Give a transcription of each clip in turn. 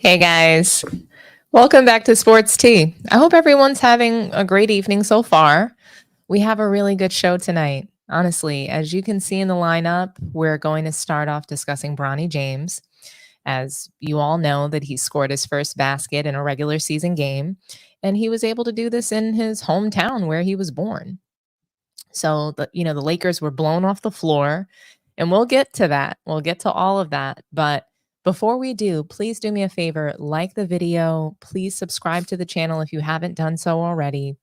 Hey guys, welcome back to Sports Tea. I hope everyone's having a great evening so far. We have a really good show tonight. Honestly, as you can see in the lineup, we're going to start off discussing Bronny James. As you all know, that he scored his first basket in a regular season game, and he was able to do this in his hometown where he was born. So the Lakers were blown off the floor, and we'll get to that. We'll get to all of that, but before we do, please do me a favor, like the video, please subscribe to the channel if you haven't done so already.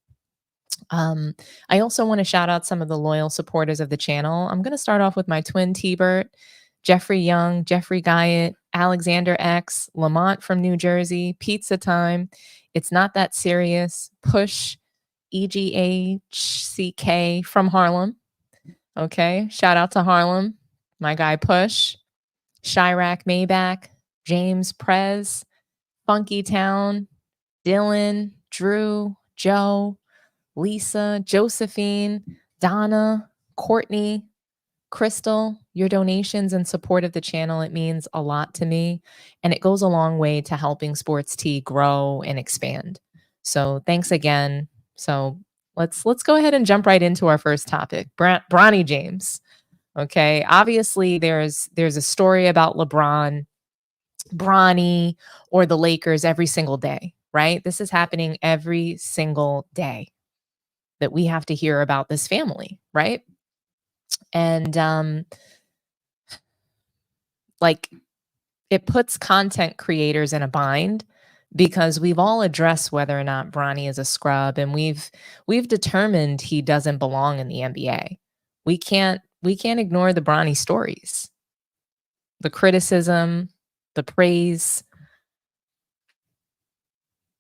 I also want to shout out some of the loyal supporters of the channel. I'm going to start off with my twin T-Bert, Jeffrey Young, Jeffrey Guyett, Alexander X, Lamont from New Jersey, Pizza Time, It's Not That Serious, Push, EGHCK from Harlem. Okay, shout out to Harlem, my guy Push, Chirac Maybach, James Prez, Funky Town, Dylan, Drew, Joe, Lisa, Josephine, Donna, Courtney, Crystal. Your donations and support of the channel, it means a lot to me, and it goes a long way to helping Sports Tea grow and expand. So thanks again. So let's go ahead and jump right into our first topic. Bronny James. Okay, obviously there's a story about LeBron, Bronny, or the Lakers every single day, right? This is happening every single day that we have to hear about this family, right? And like it puts content creators in a bind because we've all addressed whether or not Bronny is a scrub, and we've determined he doesn't belong in the NBA. We can't ignore the Bronny stories, the criticism, the praise,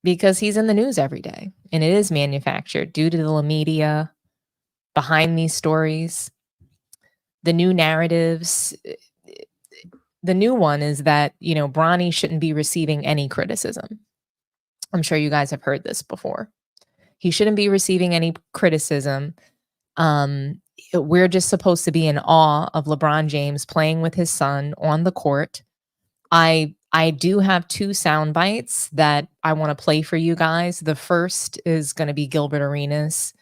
because he's in the news every day, and it is manufactured due to the media behind these stories. The new narratives, the new one is that, Bronny shouldn't be receiving any criticism. I'm sure you guys have heard this before. He shouldn't be receiving any criticism. We're just supposed to be in awe of LeBron James playing with his son on the court. I do have two sound bites that I want to play for you guys. The first is going to be Gilbert Arenas.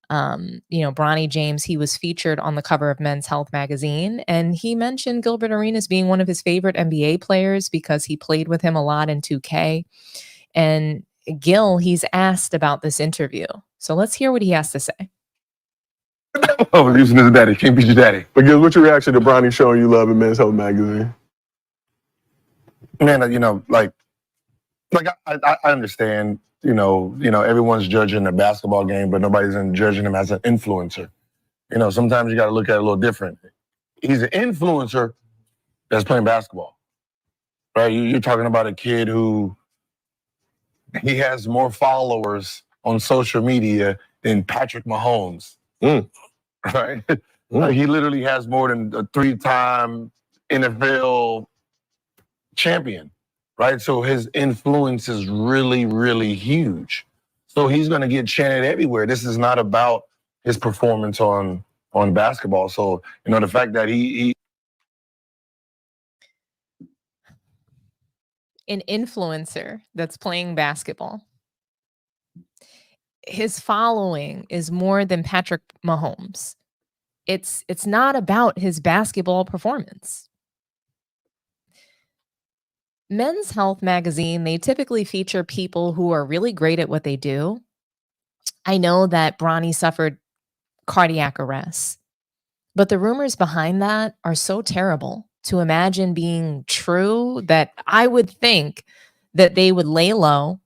Bronny James, he was featured on the cover of Men's Health magazine, and he mentioned Gilbert Arenas being one of his favorite NBA players because he played with him a lot in 2K. And Gil, he's asked about this interview. So let's hear what he has to say. Oh, using his daddy. Can't beat your daddy. But Gil, what's your reaction to Bronny showing you love in Men's Health magazine? Man, I understand, everyone's judging the basketball game, but nobody's judging him as an influencer. Sometimes you got to look at it a little different. He's an influencer that's playing basketball, right? You're talking about a kid who he has more followers on social media than Patrick Mahomes, right? He literally has more than a 3-time NFL champion, right? So his influence is really, really huge. So he's going to get chanted everywhere. This is not about his performance on basketball. So, the fact that he an influencer that's playing basketball, his following is more than Patrick Mahomes. It's not about his basketball performance. Men's Health magazine, they typically feature people who are really great at what they do. I know that Bronny suffered cardiac arrest, but the rumors behind that are so terrible to imagine being true that I would think that they would lay low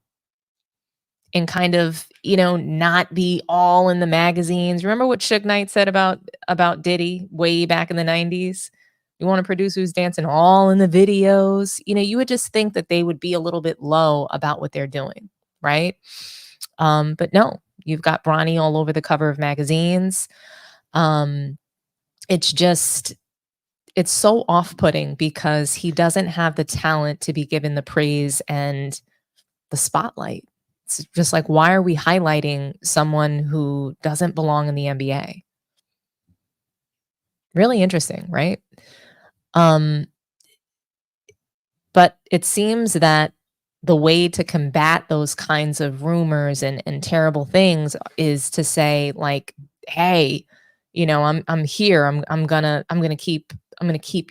and kind of, not be all in the magazines. Remember what Suge Knight said about Diddy way back in the 90s? You want a producer who's dancing all in the videos. You would just think that they would be a little bit low about what they're doing, right? But no, you've got Bronny all over the cover of magazines. It's so off-putting because he doesn't have the talent to be given the praise and the spotlight. It's just like, why are we highlighting someone who doesn't belong in the NBA? Really interesting, right? But it seems that the way to combat those kinds of rumors and terrible things is to say, like, hey, I'm here. I'm gonna keep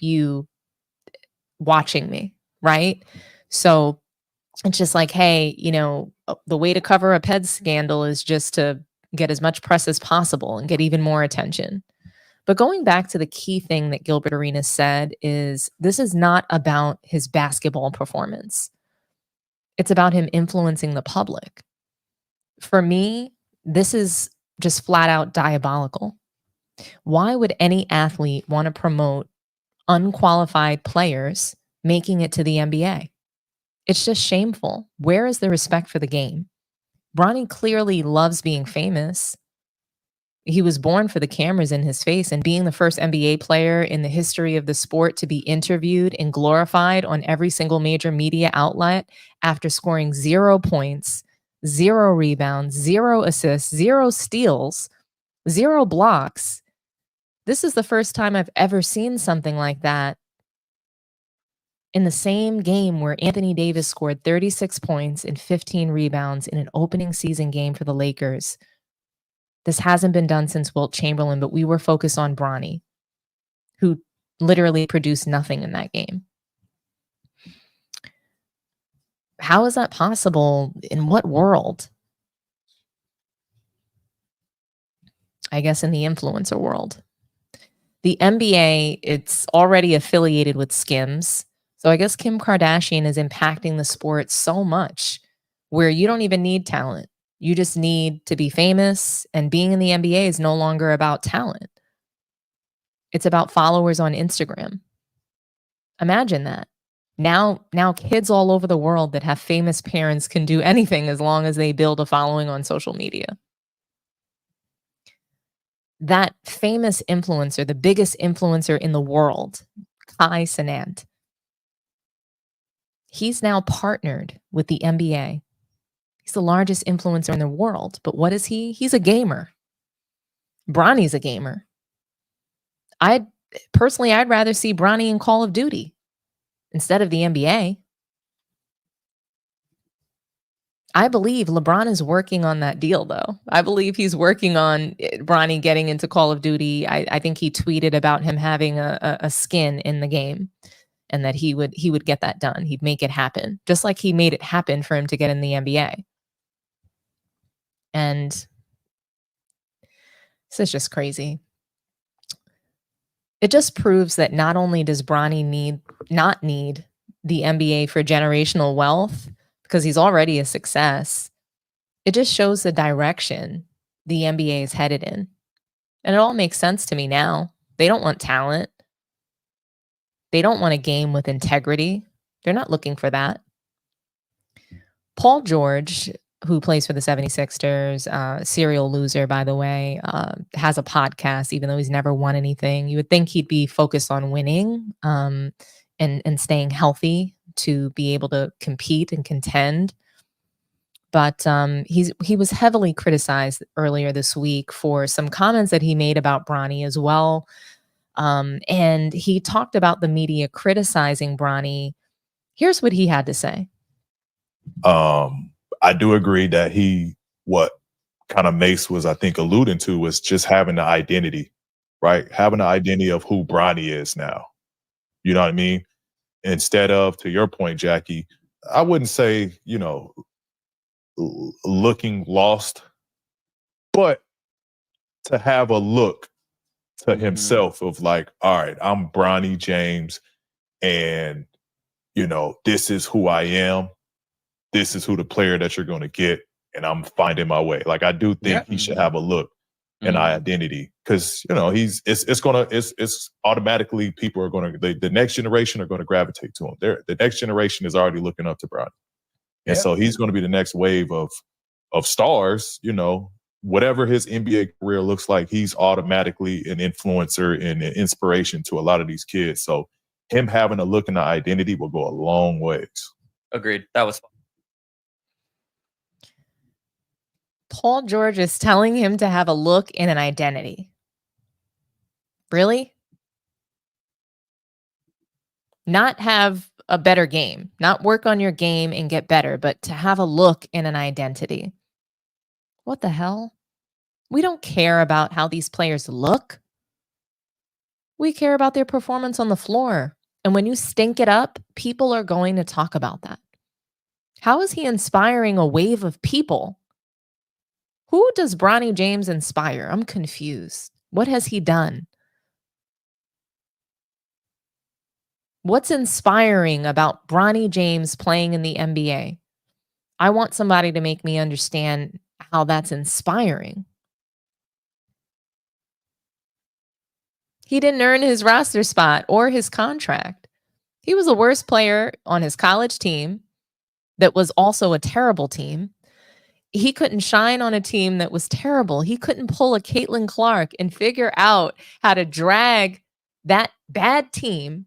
you watching me, right? So it's just like, hey, the way to cover a PED scandal is just to get as much press as possible and get even more attention. But going back to the key thing that Gilbert Arenas said is this is not about his basketball performance. It's about him influencing the public. For me, this is just flat out diabolical. Why would any athlete want to promote unqualified players making it to the NBA? It's just shameful. Where is the respect for the game? Bronny clearly loves being famous. He was born for the cameras in his face, and being the first NBA player in the history of the sport to be interviewed and glorified on every single major media outlet after scoring 0 points, 0 rebounds, 0 assists, 0 steals, 0 blocks. This is the first time I've ever seen something like that in the same game where Anthony Davis scored 36 points and 15 rebounds in an opening season game for the Lakers. This hasn't been done since Wilt Chamberlain, but we were focused on Bronny, who literally produced nothing in that game. How is that possible? In what world? I guess in the influencer world. The NBA, it's already affiliated with Skims. So I guess Kim Kardashian is impacting the sport so much where you don't even need talent. You just need to be famous, and being in the NBA is no longer about talent. It's about followers on Instagram. Imagine that. Now kids all over the world that have famous parents can do anything as long as they build a following on social media. That famous influencer, the biggest influencer in the world, Kai Cenat, he's now partnered with the NBA. He's the largest influencer in the world. But what is he? He's a gamer. Bronny's a gamer. I'd rather see Bronny in Call of Duty instead of the NBA. I believe LeBron is working on that deal, though. I believe he's working on Bronny getting into Call of Duty. I think he tweeted about him having a skin in the game, and that he would get that done. He'd make it happen, just like he made it happen for him to get in the NBA. And this is just crazy. It just proves that not only does Bronny not need the NBA for generational wealth, because he's already a success, it just shows the direction the NBA is headed in. And it all makes sense to me now. They don't want talent. They don't want a game with integrity. They're not looking for that. Paul George, who plays for the 76ers, serial loser, by the way, has a podcast, even though he's never won anything. You would think he'd be focused on winning and staying healthy to be able to compete and contend. But he was heavily criticized earlier this week for some comments that he made about Bronny as well. And he talked about the media criticizing Bronny. Here's what he had to say. I do agree that what kind of Mace was, I think, alluding to was just having the identity, right? Having the identity of who Bronny is now. You know what I mean? Instead of, to your point, Jackie, I wouldn't say, looking lost, but to have a look to himself of like, all right, I'm Bronny James, and, this is who I am. This is who the player that you're going to get, and I'm finding my way. Like, I do think he should have a look and identity, because it's automatically people are going to, the next generation are going to gravitate to him. The next generation is already looking up to Bronny, and so he's going to be the next wave of stars. Whatever his NBA career looks like, he's automatically an influencer and an inspiration to a lot of these kids. So him having a look and an identity will go a long ways. Agreed. That was fun. Paul George is telling him to have a look and an identity. Really? Not have a better game, not work on your game and get better, but to have a look and an identity. What the hell? We don't care about how these players look. We care about their performance on the floor. And when you stink it up, people are going to talk about that. How is he inspiring a wave of people? Who does Bronny James inspire? I'm confused. What has he done? What's inspiring about Bronny James playing in the NBA? I want somebody to make me understand how that's inspiring. He didn't earn his roster spot or his contract. He was the worst player on his college team that was also a terrible team. He couldn't shine on a team that was terrible. He couldn't pull a Caitlin Clark and figure out how to drag that bad team,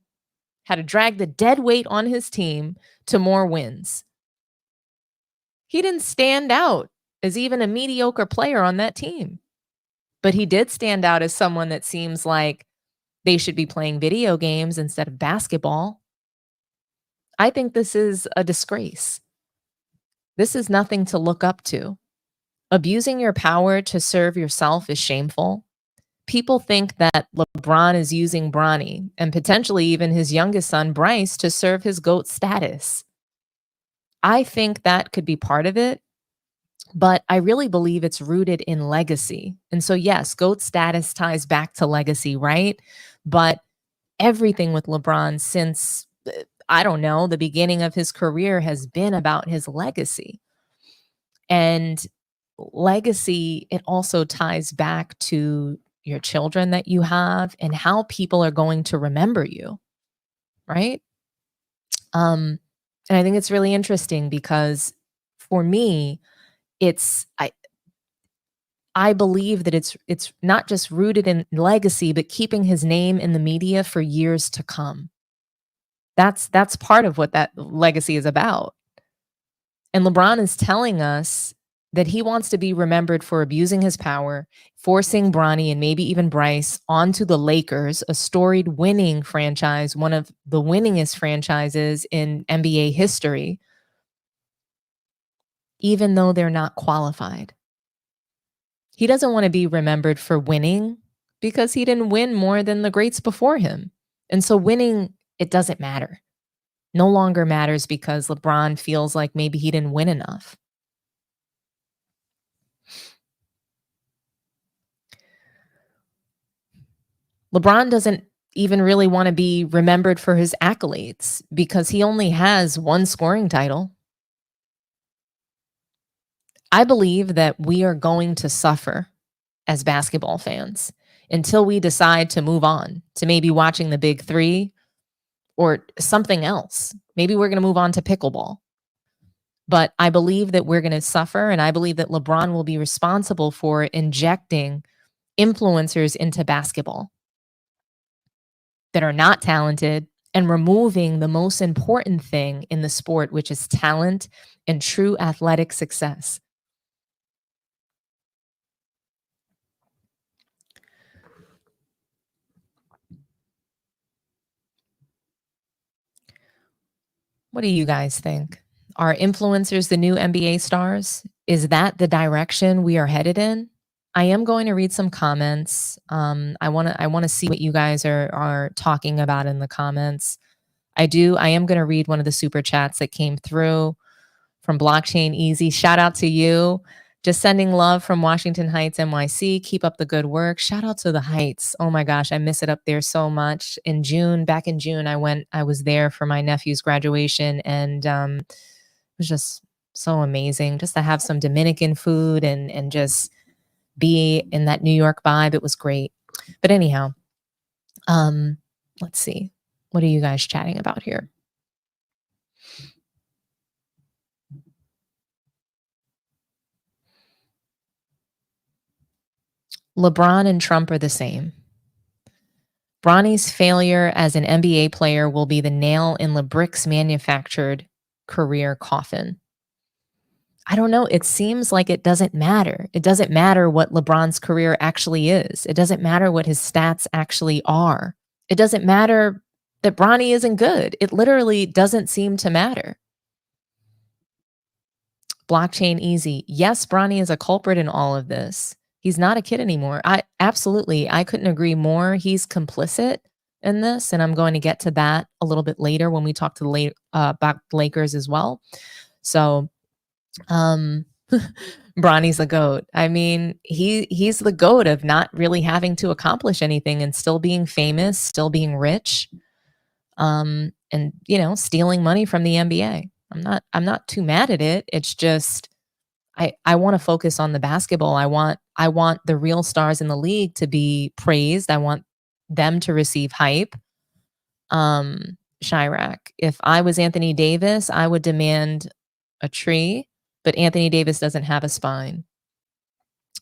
how to drag the dead weight on his team to more wins. He didn't stand out as even a mediocre player on that team. But he did stand out as someone that seems like they should be playing video games instead of basketball. I think this is a disgrace. This is nothing to look up to. Abusing your power to serve yourself is shameful. People think that LeBron is using Bronny and potentially even his youngest son, Bryce, to serve his GOAT status. I think that could be part of it, but I really believe it's rooted in legacy. And so, yes, GOAT status ties back to legacy, right? But everything with LeBron since, I don't know, the beginning of his career has been about his legacy. And legacy, it also ties back to your children that you have and how people are going to remember you, right? And I think it's really interesting because for me, I believe that it's not just rooted in legacy, but keeping his name in the media for years to come. That's part of what that legacy is about. And LeBron is telling us that he wants to be remembered for abusing his power, forcing Bronny and maybe even Bryce onto the Lakers, a storied winning franchise, one of the winningest franchises in NBA history, even though they're not qualified. He doesn't want to be remembered for winning because he didn't win more than the greats before him. And so winning, it doesn't matter. No longer matters because LeBron feels like maybe he didn't win enough. LeBron doesn't even really want to be remembered for his accolades because he only has one scoring title. I believe that we are going to suffer as basketball fans until we decide to move on to maybe watching the Big Three or something else. Maybe we're going to move on to pickleball. But I believe that we're going to suffer, and I believe that LeBron will be responsible for injecting influencers into basketball that are not talented and removing the most important thing in the sport, which is talent and true athletic success. What do you guys think? Are influencers the new NBA stars? Is that the direction we are headed in? I am going to read some comments. I want to see what you guys are talking about in the comments. I am going to read one of the super chats that came through from Blockchain Easy. Shout out to you. Just sending love from Washington Heights, NYC. Keep up the good work. Shout out to the Heights. Oh my gosh, I miss it up there so much. Back in June, I was there for my nephew's graduation, and it was just so amazing just to have some Dominican food and just be in that New York vibe. It was great. But anyhow, let's see. What are you guys chatting about here? LeBron and Trump are the same. Bronny's failure as an NBA player will be the nail in LeBrick's manufactured career coffin. I don't know. It seems like it doesn't matter. It doesn't matter what LeBron's career actually is. It doesn't matter what his stats actually are. It doesn't matter that Bronny isn't good. It literally doesn't seem to matter. Blockchain easy. Yes, Bronny is a culprit in all of this. He's not a kid anymore. I couldn't agree more. He's complicit in this, and I'm going to get to that a little bit later when we talk to the about Lakers as well. So, Bronny's the GOAT. I mean, he's the GOAT of not really having to accomplish anything and still being famous, still being rich, and stealing money from the NBA. I'm not too mad at it. It's just I want to focus on the basketball. I want the real stars in the league to be praised. I want them to receive hype. Chirac, if I was Anthony Davis, I would demand a tree, but Anthony Davis doesn't have a spine.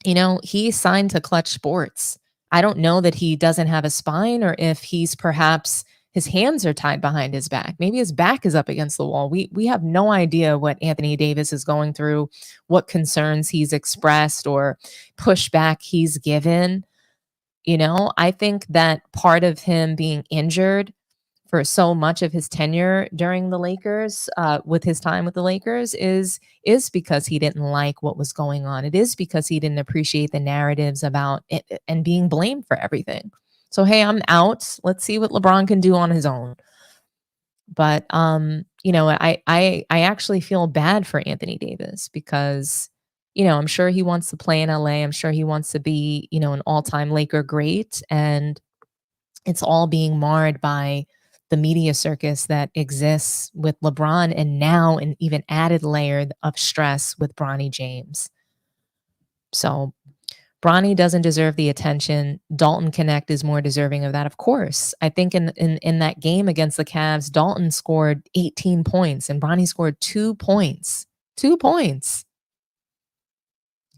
He signed to Clutch Sports. I don't know that he doesn't have a spine or if he's perhaps his hands are tied behind his back. Maybe his back is up against the wall. We have no idea what Anthony Davis is going through, what concerns he's expressed or pushback he's given. I think that part of him being injured for so much of his tenure during the Lakers, with his time with the Lakers, is because he didn't like what was going on. It is because he didn't appreciate the narratives about it and being blamed for everything. So, hey, I'm out. Let's see what LeBron can do on his own. But, I actually feel bad for Anthony Davis because, I'm sure he wants to play in LA. I'm sure he wants to be, an all-time Laker great. And it's all being marred by the media circus that exists with LeBron, and now an even added layer of stress with Bronny James. So Bronny doesn't deserve the attention. Dalton Connect is more deserving of that, of course. I think in that game against the Cavs, Dalton scored 18 points and Bronny scored 2 points. 2 points.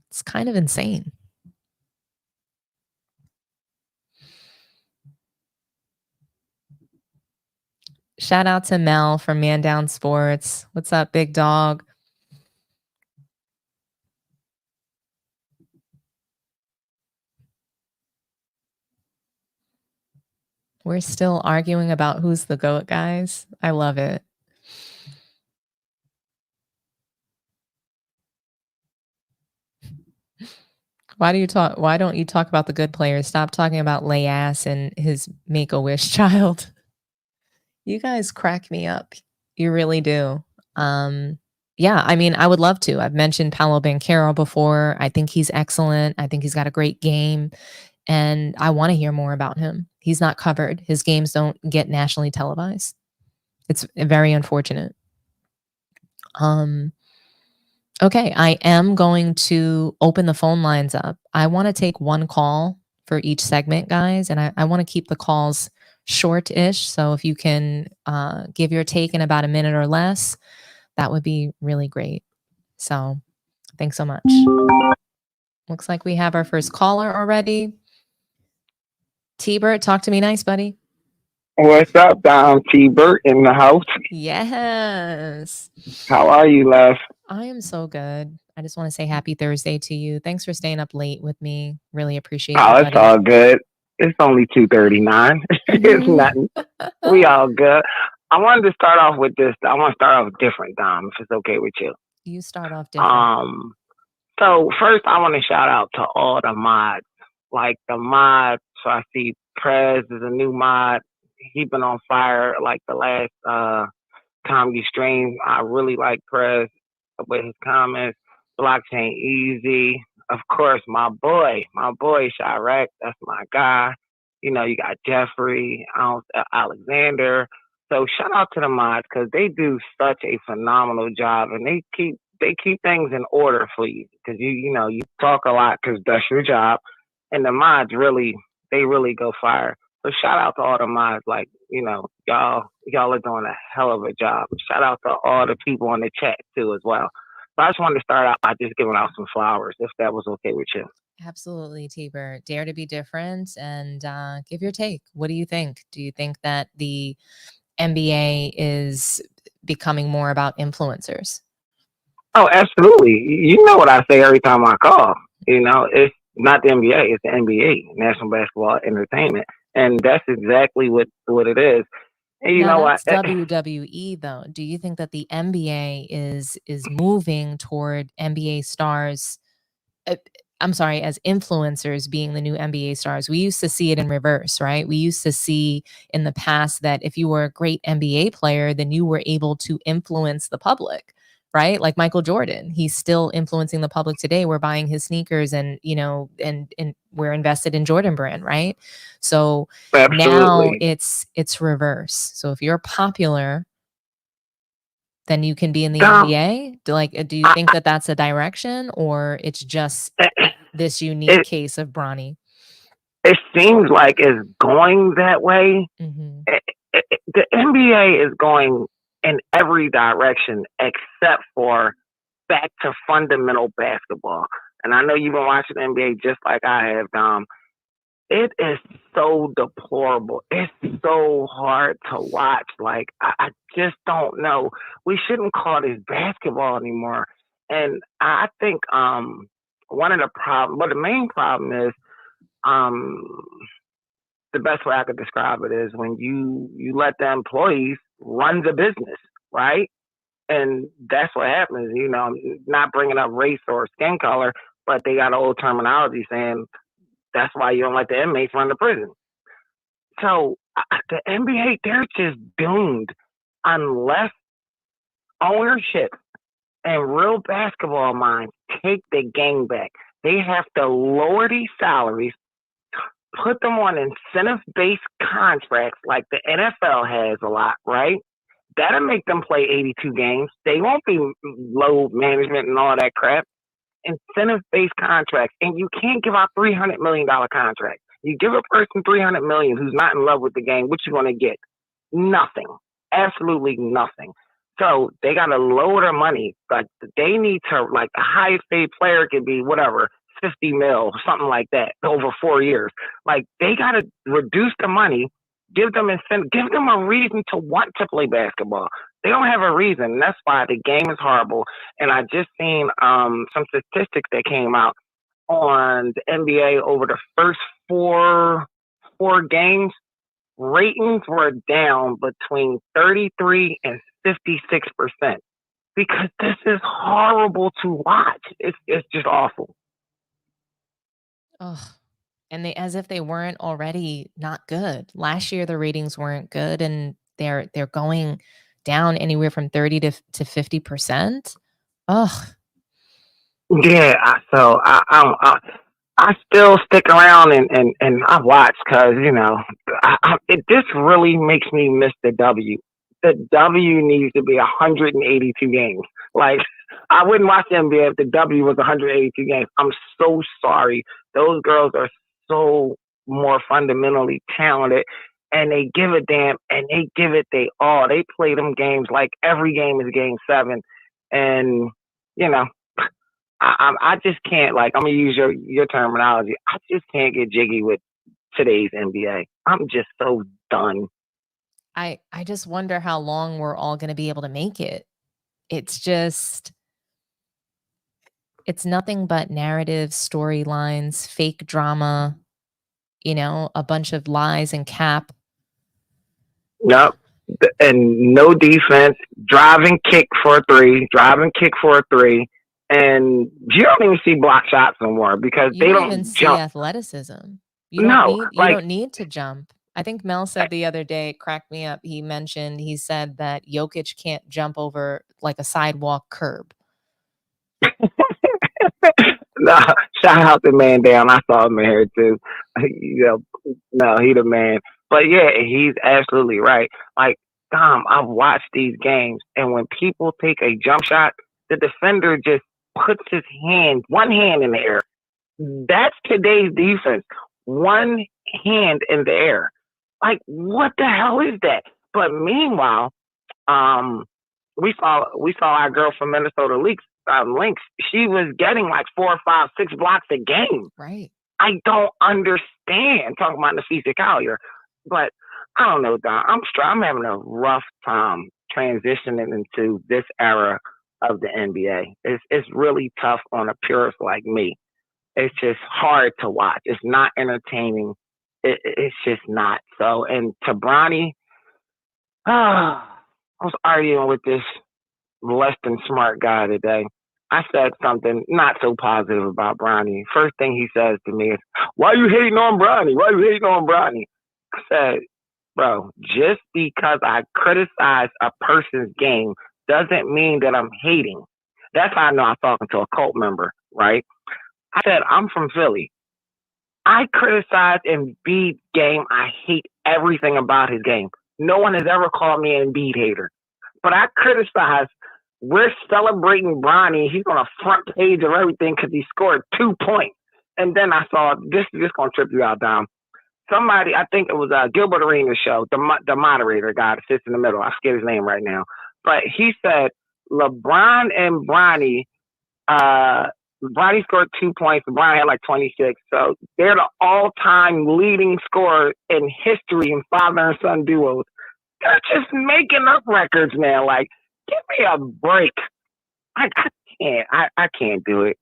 It's kind of insane. Shout out to Mel from Man Down Sports. What's up, big dog? We're still arguing about who's the GOAT, guys. I love it. Why don't you talk about the good players? Stop talking about lay ass and his Make-A-Wish child. You guys crack me up. You really do. Yeah, I mean, I would love to. I've mentioned Paolo Banchero before. I think he's excellent. I think he's got a great game. And I want to hear more about him. He's not covered. His games don't get nationally televised. It's very unfortunate. Okay, I am going to open the phone lines up. I want to take one call for each segment, guys, and I want to keep the calls short-ish. So if you can give your take in about a minute or less, that would be really great. So thanks so much. Looks like we have our first caller already. T-Bert, talk to me nice, buddy. What's up, Dom? T-Bert in the house. Yes. How are you, love? I am so good. I just want to say happy Thursday to you. Thanks for staying up late with me. Really appreciate it. Oh, it's all good. It's only 2:39. It's nothing. We all good. I wanted to start off with this. I want to start off different, Dom, if it's okay with you. You start off different. So first, I want to shout out to all the mods. Like the mods. So I see Prez is a new mod. He been on fire like the last comedy stream. I really like Prez with his comments. Blockchain easy. Of course, my boy Chirac, that's my guy. You got Jeffrey, Alexander. So shout out to the mods because they do such a phenomenal job, and they keep things in order for you because you talk a lot because that's your job, and the mods really go fire. So shout out to all the mods, like y'all are doing a hell of a job. Shout out to all the people on the chat too as well. So I just wanted to start out by just giving out some flowers, if that was okay with you. Absolutely, T-Bert. Dare to be different and give your take. What do you think? Do you think that the NBA is becoming more about influencers? Oh, absolutely. You know what I say every time I call. It's not the NBA, it's the NBA, National Basketball Entertainment. And that's exactly what it is. And you Now know what? that's WWE though. Do you think that the NBA is moving toward NBA stars? I'm sorry, as influencers being the new NBA stars. We used to see it in reverse, right? We used to see in the past that if you were a great NBA player, then you were able to influence the public, right? Like Michael Jordan, he's still influencing the public today. We're buying his sneakers and, and we're invested in Jordan brand, right? So now Absolutely. it's reverse. So if you're popular, then you can be in the Dom, NBA? Do you I, think that that's a direction, or it's just this unique it, case of Bronny? it seems like it's going that way. Hmm. The NBA is going in every direction except for back to fundamental basketball. And I know you've been watching the NBA just like I have, Dom. It is so deplorable. It's so hard to watch. Like, I just don't know. We shouldn't call this basketball anymore. And I think one of the problems, but the main problem is um, the best way I could describe it is when you let the employees run the business, right? And that's what happens. Not bringing up race or skin color, but they got old terminology saying that's why you don't let the inmates run the prison. So the NBA, they're just doomed unless ownership and real basketball minds take the game back. They have to lower these salaries, put them on incentive-based contracts like the NFL has a lot, right? That'll make them play 82 games. They won't be low management and all that crap. Incentive-based contracts, and you can't give out $300 million contracts. You give a person $300 million who's not in love with the game, what you going to get? Nothing. Absolutely nothing. So they got to lower their money. Like they need to, like the highest paid player could be whatever, 50 mil, something like that, over 4 years. Like they got to reduce the money, give them incentive, give them a reason to want to play basketball. They don't have a reason. That's why the game is horrible. And I just seen some statistics that came out on the NBA over the first four games. Ratings were down between 33 and 56% because this is horrible to watch. It's just awful. Oh, and they, as if they weren't already not good. Last year the ratings weren't good, and they're going down anywhere from 30 to 50%. Oh, Yeah, so I still stick around and I watch because it just really makes me miss the W. The W needs to be 182 games. Like I wouldn't watch the NBA if the W was 182 games. I'm so sorry. Those girls are so more fundamentally talented, and they give a damn, and they give it they all. They play them games like every game is game 7, and you know. I just can't, like, I'm gonna use your terminology. I just can't get jiggy with today's NBA. I'm just so done. I just wonder how long we're all going to be able to make it. It's just, it's nothing but narrative, storylines, fake drama, a bunch of lies and cap. Yep. And no defense, drive and kick for a three, and you don't even see block shots no more because You they don't don't even see jump. athleticism. You No, like don't need to jump. I think Mel said the other day, it cracked me up. He said that Jokic can't jump over like a sidewalk curb. no, shout out the man down. I saw him in here too. No, he the man. But yeah, he's absolutely right. Like, Dom, I've watched these games, and when people take a jump shot, the defender just puts one hand in the air. That's today's defense. One hand in the air. Like, what the hell is that? But meanwhile, we saw our girl from Minnesota Lynx. She was getting like 4, 5, 6 blocks a game. Right. I don't understand talking about the physicality, but I don't know, Don. I'm having a rough time transitioning into this era of the NBA. It's really tough on a purist like me. It's just hard to watch. It's not entertaining. It's just not. So, and to Bronny, I was arguing with this less than smart guy today. I said something not so positive about Bronny. First thing he says to me is, "Why you hating on Bronny? Why you hating on Bronny?" I said, "Bro, just because I criticize a person's game doesn't mean that I'm hating." That's how I know I'm talking to a cult member, right? I said, "I'm from Philly. I criticize Embiid's game. I hate everything about his game. No one has ever called me an Embiid hater. But I criticize, we're celebrating Bronny. He's on a front page of everything because he scored 2 points." And then I saw, this is going to trip you out, Dom. Somebody, I think it was Gilbert Arenas' show, the moderator guy that sits in the middle. I forget his name right now. But he said, LeBron and Bronny, Bronny scored 2 points. LeBron had like 26. So they're the all-time leading scorer in history in father and son duos. They're just making up records, man. Like, give me a break. I can't. I can't do it.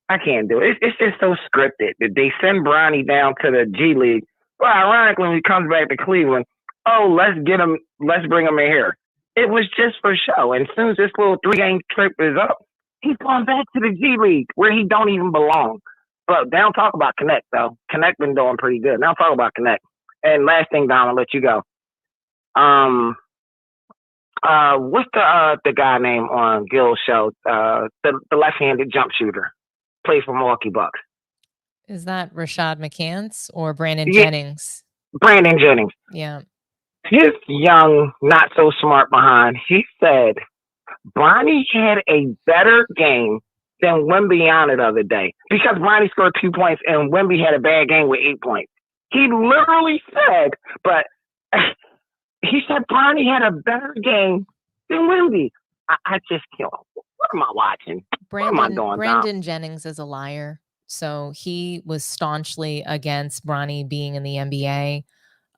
I can't do it. It's just so scripted. They send Bronny down to the G League. Well, ironically, when he comes back to Cleveland, let's get him. Let's bring him in here. It was just for show. And as soon as this little 3-game trip is up, he's going back to the G League where he don't even belong. But they don't talk about Connect, though. Connect been doing pretty good. They don't talk about Connect. And last thing, Don, I'll let you go. What's the guy name on Gil's show? The left-handed jump shooter, plays for Milwaukee Bucks. Is that Rashad McCants or Brandon Yeah. Jennings? Brandon Jennings. Yeah. His young, not so smart behind. He said Bronny had a better game than Wemby on it the other day because Bronny scored 2 points and Wemby had a bad game with 8 points. He literally said, but he said Bronny had a better game than Wemby. I just can't. What am I watching? What am I doing, Brandon Jennings is a liar. So he was staunchly against Bronny being in the NBA.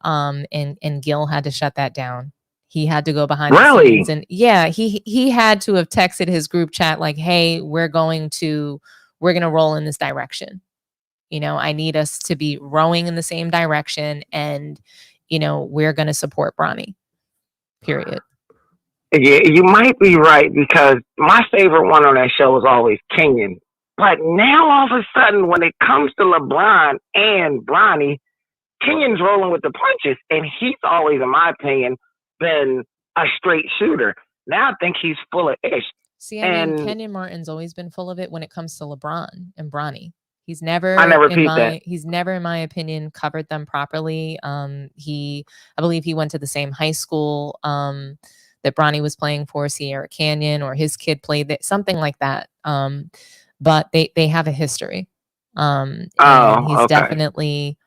And Gil had to shut that down. He had to go behind the scenes, and he had to have texted his group chat like, "Hey, we're gonna roll in this direction. You know, I need us to be rowing in the same direction, and we're gonna support Bronny. Period." Yeah, you might be right because my favorite one on that show was always Kenyon. But now all of a sudden, when it comes to LeBron and Bronny, Kenyon's rolling with the punches, and he's always, in my opinion, been a straight shooter. Now I think he's full of ish. See, I mean, Kenyon Martin's always been full of it when it comes to LeBron and Bronny. He's never, he's never, in my opinion, covered them properly. I believe he went to the same high school that Bronny was playing for, Sierra Canyon, or his kid played that, something like that. But they have a history. And he's definitely.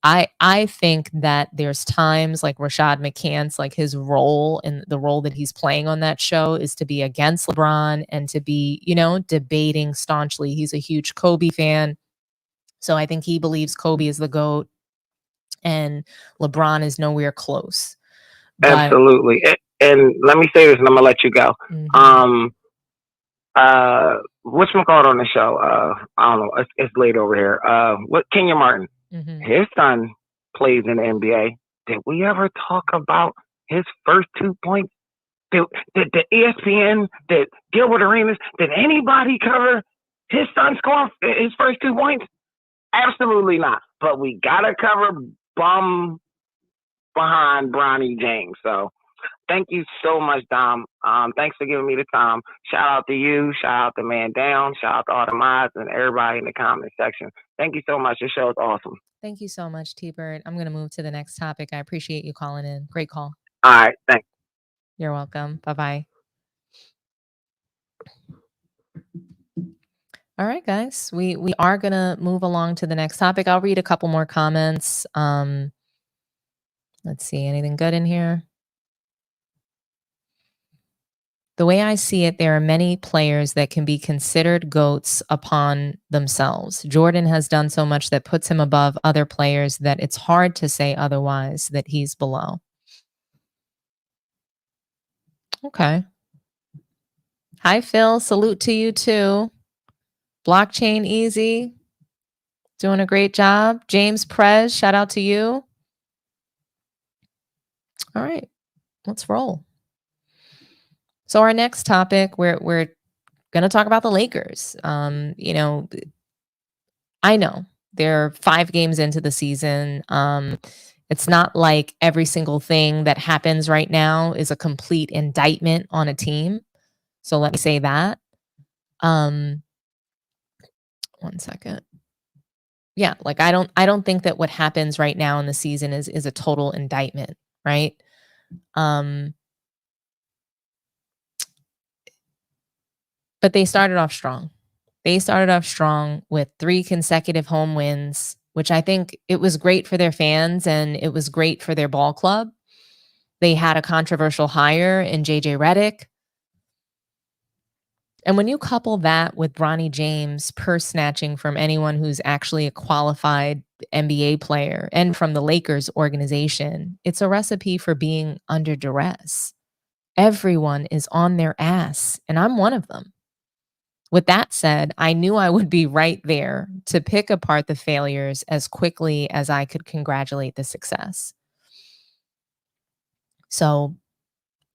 I think that there's times like Rashad McCants, like his role and the role that he's playing on that show is to be against LeBron and to be, debating staunchly. He's a huge Kobe fan. So I think he believes Kobe is the GOAT and LeBron is nowhere close. Absolutely. And let me say this and I'm going to let you go. Mm-hmm. Whatchamacallit on the show? I don't know. It's late over here. Kenyon Martin. Mm-hmm. His son plays in the NBA. Did we ever talk about his first 2 points? Did the ESPN, did Gilbert Arenas, did anybody cover his son scoring his first 2 points? Absolutely not. But we got to cover bum behind Bronny James. So thank you so much, Dom. Thanks for giving me the time. Shout out to you. Shout out to Man Down. Shout out to all the mods and everybody in the comment section. Thank you so much. Your show is awesome. Thank you so much, T-Bird. I'm going to move to the next topic. I appreciate you calling in. Great call. All right. Thanks. You're welcome. Bye-bye. All right, guys. We are going to move along to the next topic. I'll read a couple more comments. Let's see. Anything good in here? The way I see it, there are many players that can be considered GOATs upon themselves. Jordan has done so much that puts him above other players that it's hard to say otherwise that he's below. Okay. Hi, Phil. Salute to you too. Blockchain Easy. Doing a great job. James Prez, shout out to you. All right. Let's roll. So our next topic, we're going to talk about the Lakers. You know, I know they're 5 games into the season. It's not like every single thing that happens right now is a complete indictment on a team. So let me say that. 1 second. Yeah, like I don't think that what happens right now in the season is a total indictment, right? But they started off strong. They started off strong with 3 consecutive home wins, which I think it was great for their fans and it was great for their ball club. They had a controversial hire in JJ Redick. And when you couple that with Bronny James purse snatching from anyone who's actually a qualified NBA player and from the Lakers organization, it's a recipe for being under duress. Everyone is on their ass, and I'm one of them. With that said, I knew I would be right there to pick apart the failures as quickly as I could congratulate the success. So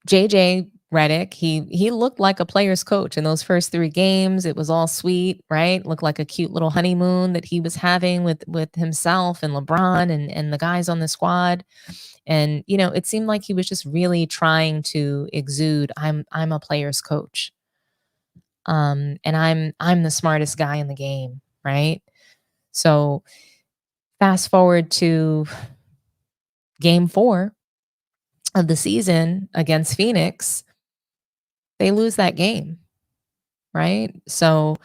JJ Redick, he looked like a player's coach in those first 3 games. It was all sweet, right? Looked like a cute little honeymoon that he was having with himself and LeBron and the guys on the squad. And, you know, it seemed like he was just really trying to exude, I'm a player's coach. And I'm the smartest guy in the game, right? So fast forward to game 4 of the season against Phoenix, they lose that game, right? So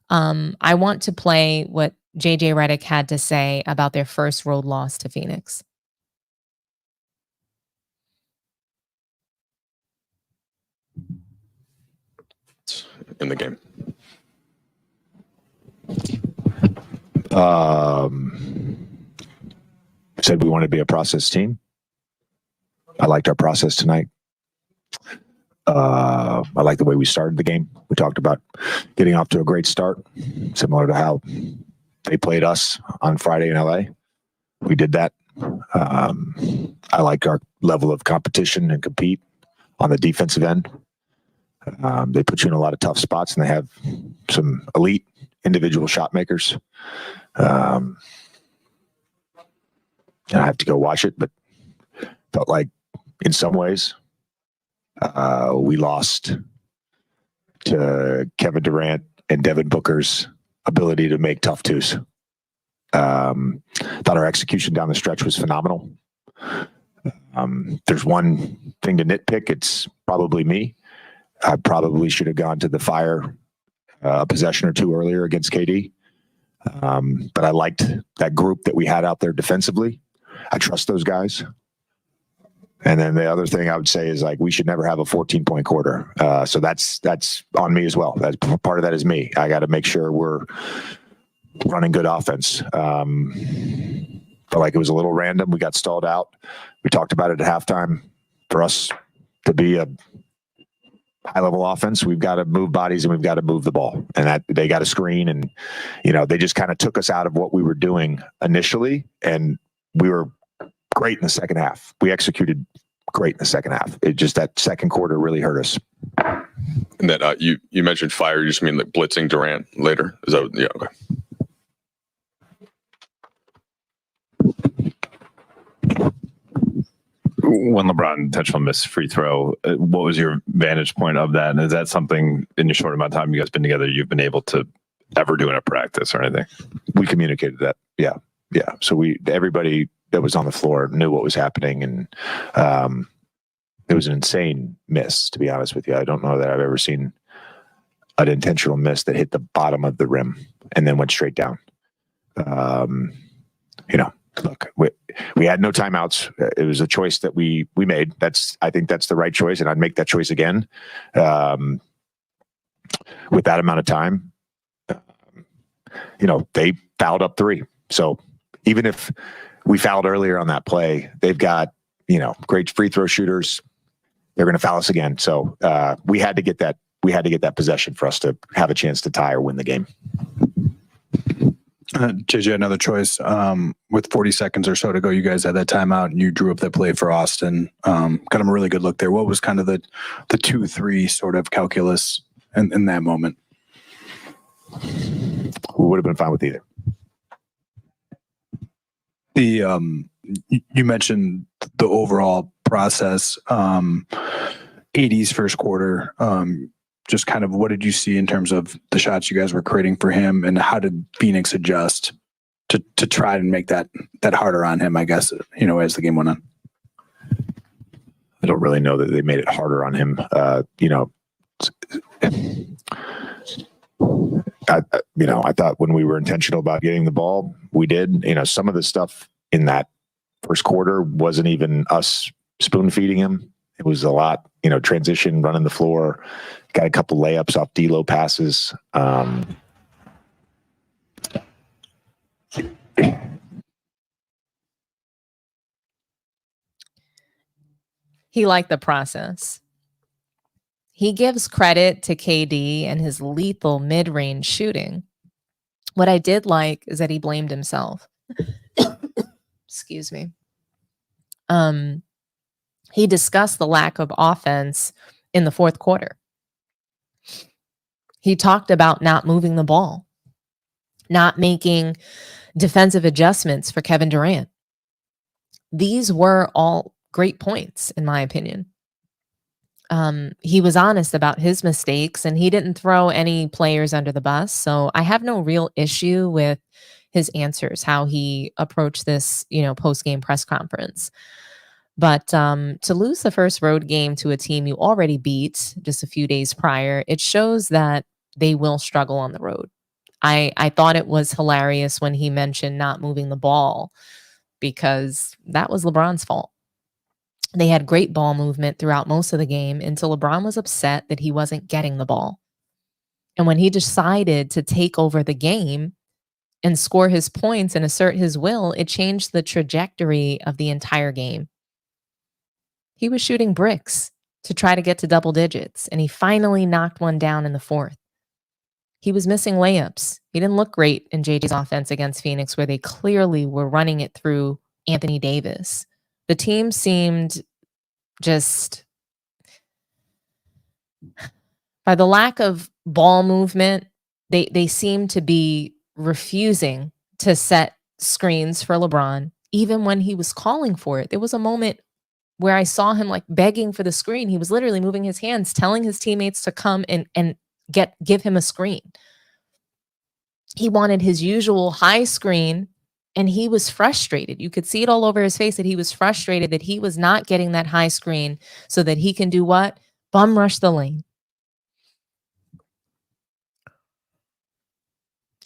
I want to play what JJ Redick had to say about their first road loss to Phoenix. In the game. Said we wanted to be a process team. I liked our process tonight. I like the way we started the game. We talked about getting off to a great start, similar to how they played us on Friday in LA. We did that. I like our level of competition and compete on the defensive end. They put you in a lot of tough spots, and they have some elite individual shot makers. And I have to go watch it, but felt like in some ways we lost to Kevin Durant and Devin Booker's ability to make tough twos. Thought our execution down the stretch was phenomenal. There's one thing to nitpick. It's probably me. I probably should have gone to the fire a possession or 2 earlier against KD. But I liked that group that we had out there defensively. I trust those guys. And then the other thing I would say is, like, we should never have a 14-point quarter. So that's on me as well. That's part of that is me. I got to make sure we're running good offense. Felt like it was a little random. We got stalled out. We talked about it at halftime. For us to be a high-level offense, we've got to move bodies and we've got to move the ball. And that they got to screen. And, you know, they just kind of took us out of what we were doing initially. And we were great in the second half. We executed great in the second half. It just, that second quarter really hurt us. And then you mentioned fire. You just mean like blitzing Durant later? Is that, yeah, okay. When LeBron touched on this free throw, what was your vantage point of that? And is that something in your short amount of time you guys been together you've been able to ever do in a practice or anything? We communicated that. Yeah. So everybody that was on the floor knew what was happening, and it was an insane miss, to be honest with you. I don't know that I've ever seen an intentional miss that hit the bottom of the rim and then went straight down. You know, look, we had no timeouts. It was a choice that we made. I think that's the right choice, and I'd make that choice again. With that amount of time, you know, they fouled up 3. So even if we fouled earlier on that play, they've got, you know, great free throw shooters. They're going to foul us again. So we had to get that. We had to get that possession for us to have a chance to tie or win the game. JJ, another choice. With 40 seconds or so to go, you guys had that timeout and you drew up that play for Austin. Kind of a really good look there. What was kind of the 2-3 sort of calculus in that moment? We would have been fine with either. You mentioned the overall process, 80s first quarter. Just kind of what did you see in terms of the shots you guys were creating for him, and how did Phoenix adjust to try and make that harder on him, I guess, as the game went on? I don't really know that they made it harder on him. I thought when we were intentional about getting the ball, we did. Some of the stuff in that first quarter wasn't even us spoon feeding him. It was a lot, transition, running the floor, got a couple layups off D-low passes. He liked the process. He gives credit to KD and his lethal mid-range shooting. What I did like is that he blamed himself. Excuse me. He discussed the lack of offense in the fourth quarter. He talked about not moving the ball, not making defensive adjustments for Kevin Durant. These were all great points, in my opinion. He was honest about his mistakes, and he didn't throw any players under the bus. So I have no real issue with his answers, how he approached this, post-game press conference. But to lose the first road game to a team you already beat just a few days prior, it shows that they will struggle on the road. I thought it was hilarious when he mentioned not moving the ball, because that was LeBron's fault. They had great ball movement throughout most of the game until LeBron was upset that he wasn't getting the ball. And when he decided to take over the game and score his points and assert his will, it changed the trajectory of the entire game. He was shooting bricks to try to get to double digits, and he finally knocked one down in the fourth. He was missing layups. He didn't look great in JJ's offense against Phoenix, where they clearly were running it through Anthony Davis. The team seemed just, by the lack of ball movement, they seemed to be refusing to set screens for LeBron, even when he was calling for it. There was a moment where I saw him begging for the screen. He was literally moving his hands, telling his teammates to come and give him a screen. He wanted his usual high screen, and he was frustrated. You could see it all over his face that he was frustrated that he was not getting that high screen so that he can do what? Bum rush the lane.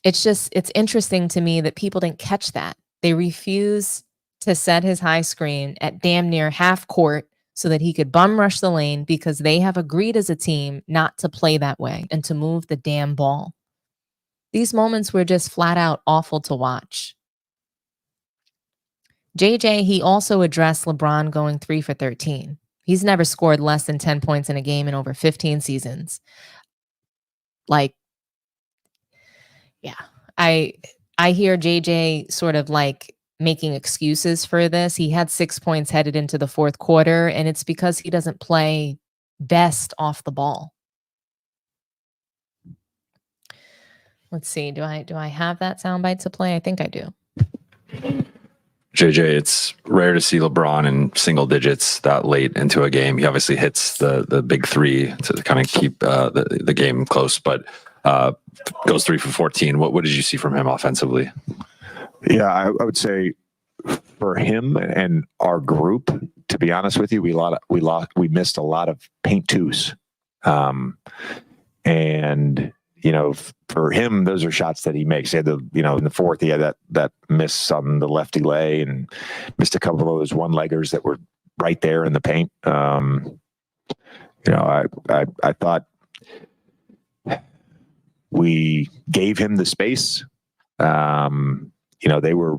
It's interesting to me that people didn't catch that. They refuse to set his high screen at damn near half court so that he could bum rush the lane, because they have agreed as a team not to play that way and to move the damn ball. These moments were just flat out awful to watch. JJ, he also addressed LeBron going 3 for 13. He's never scored less than 10 points in a game in over 15 seasons. I hear JJ sort of making excuses for this. He had 6 points headed into the fourth quarter, and it's because he doesn't play best off the ball. Let's see. Do I have that soundbite to play? I think I do. JJ, it's rare to see LeBron in single digits that late into a game. He obviously hits the big three to kind of keep the game close, but goes 3 for 14. What did you see from him offensively? Yeah, I would say for him and our group, to be honest with you, we missed a lot of paint twos, and for him, those are shots that he makes. He had in the fourth, he had that miss on the lefty lay and missed a couple of those one-leggers that were right there in the paint. I thought we gave him the space. They were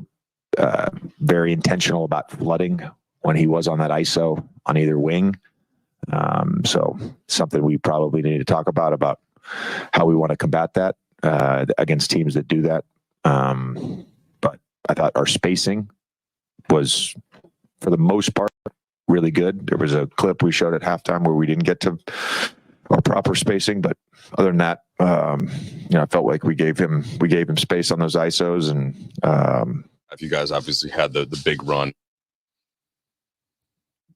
very intentional about flooding when he was on that ISO on either wing. So something we probably need to talk about how we want to combat that against teams that do that. But I thought our spacing was, for the most part, really good. There was a clip we showed at halftime where we didn't get to our proper spacing, but other than that, I felt like we gave him space on those ISOs, and you guys obviously had the big run.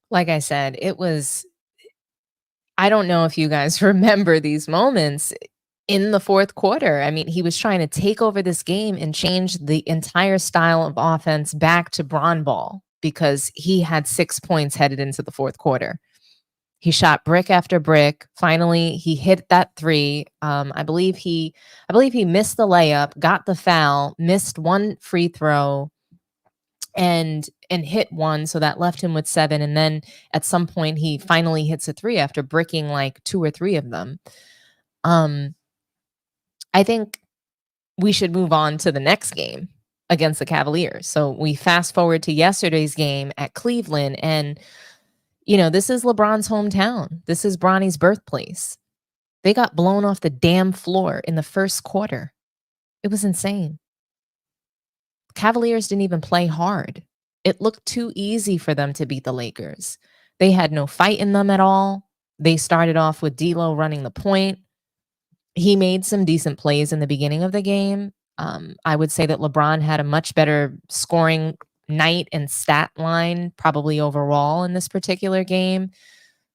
Like I said, it was, I don't know if you guys remember these moments in the fourth quarter. I mean, he was trying to take over this game and change the entire style of offense back to Bron ball because he had 6 points headed into the fourth quarter. He shot brick after brick. Finally, he hit that three. I believe he missed the layup, got the foul, missed one free throw, and hit one. So that left him with 7. And then at some point, he finally hits a 3 after bricking like 2 or 3 of them. I think we should move on to the next game against the Cavaliers. So we fast forward to yesterday's game at Cleveland, and this is LeBron's hometown. This is Bronny's birthplace. They got blown off the damn floor in the first quarter. It was insane. Cavaliers didn't even play hard. It looked too easy for them to beat the Lakers. They had no fight in them at all. They started off with D'Lo running the point. He made some decent plays in the beginning of the game. I would say that LeBron had a much better scoring night and stat line probably overall in this particular game,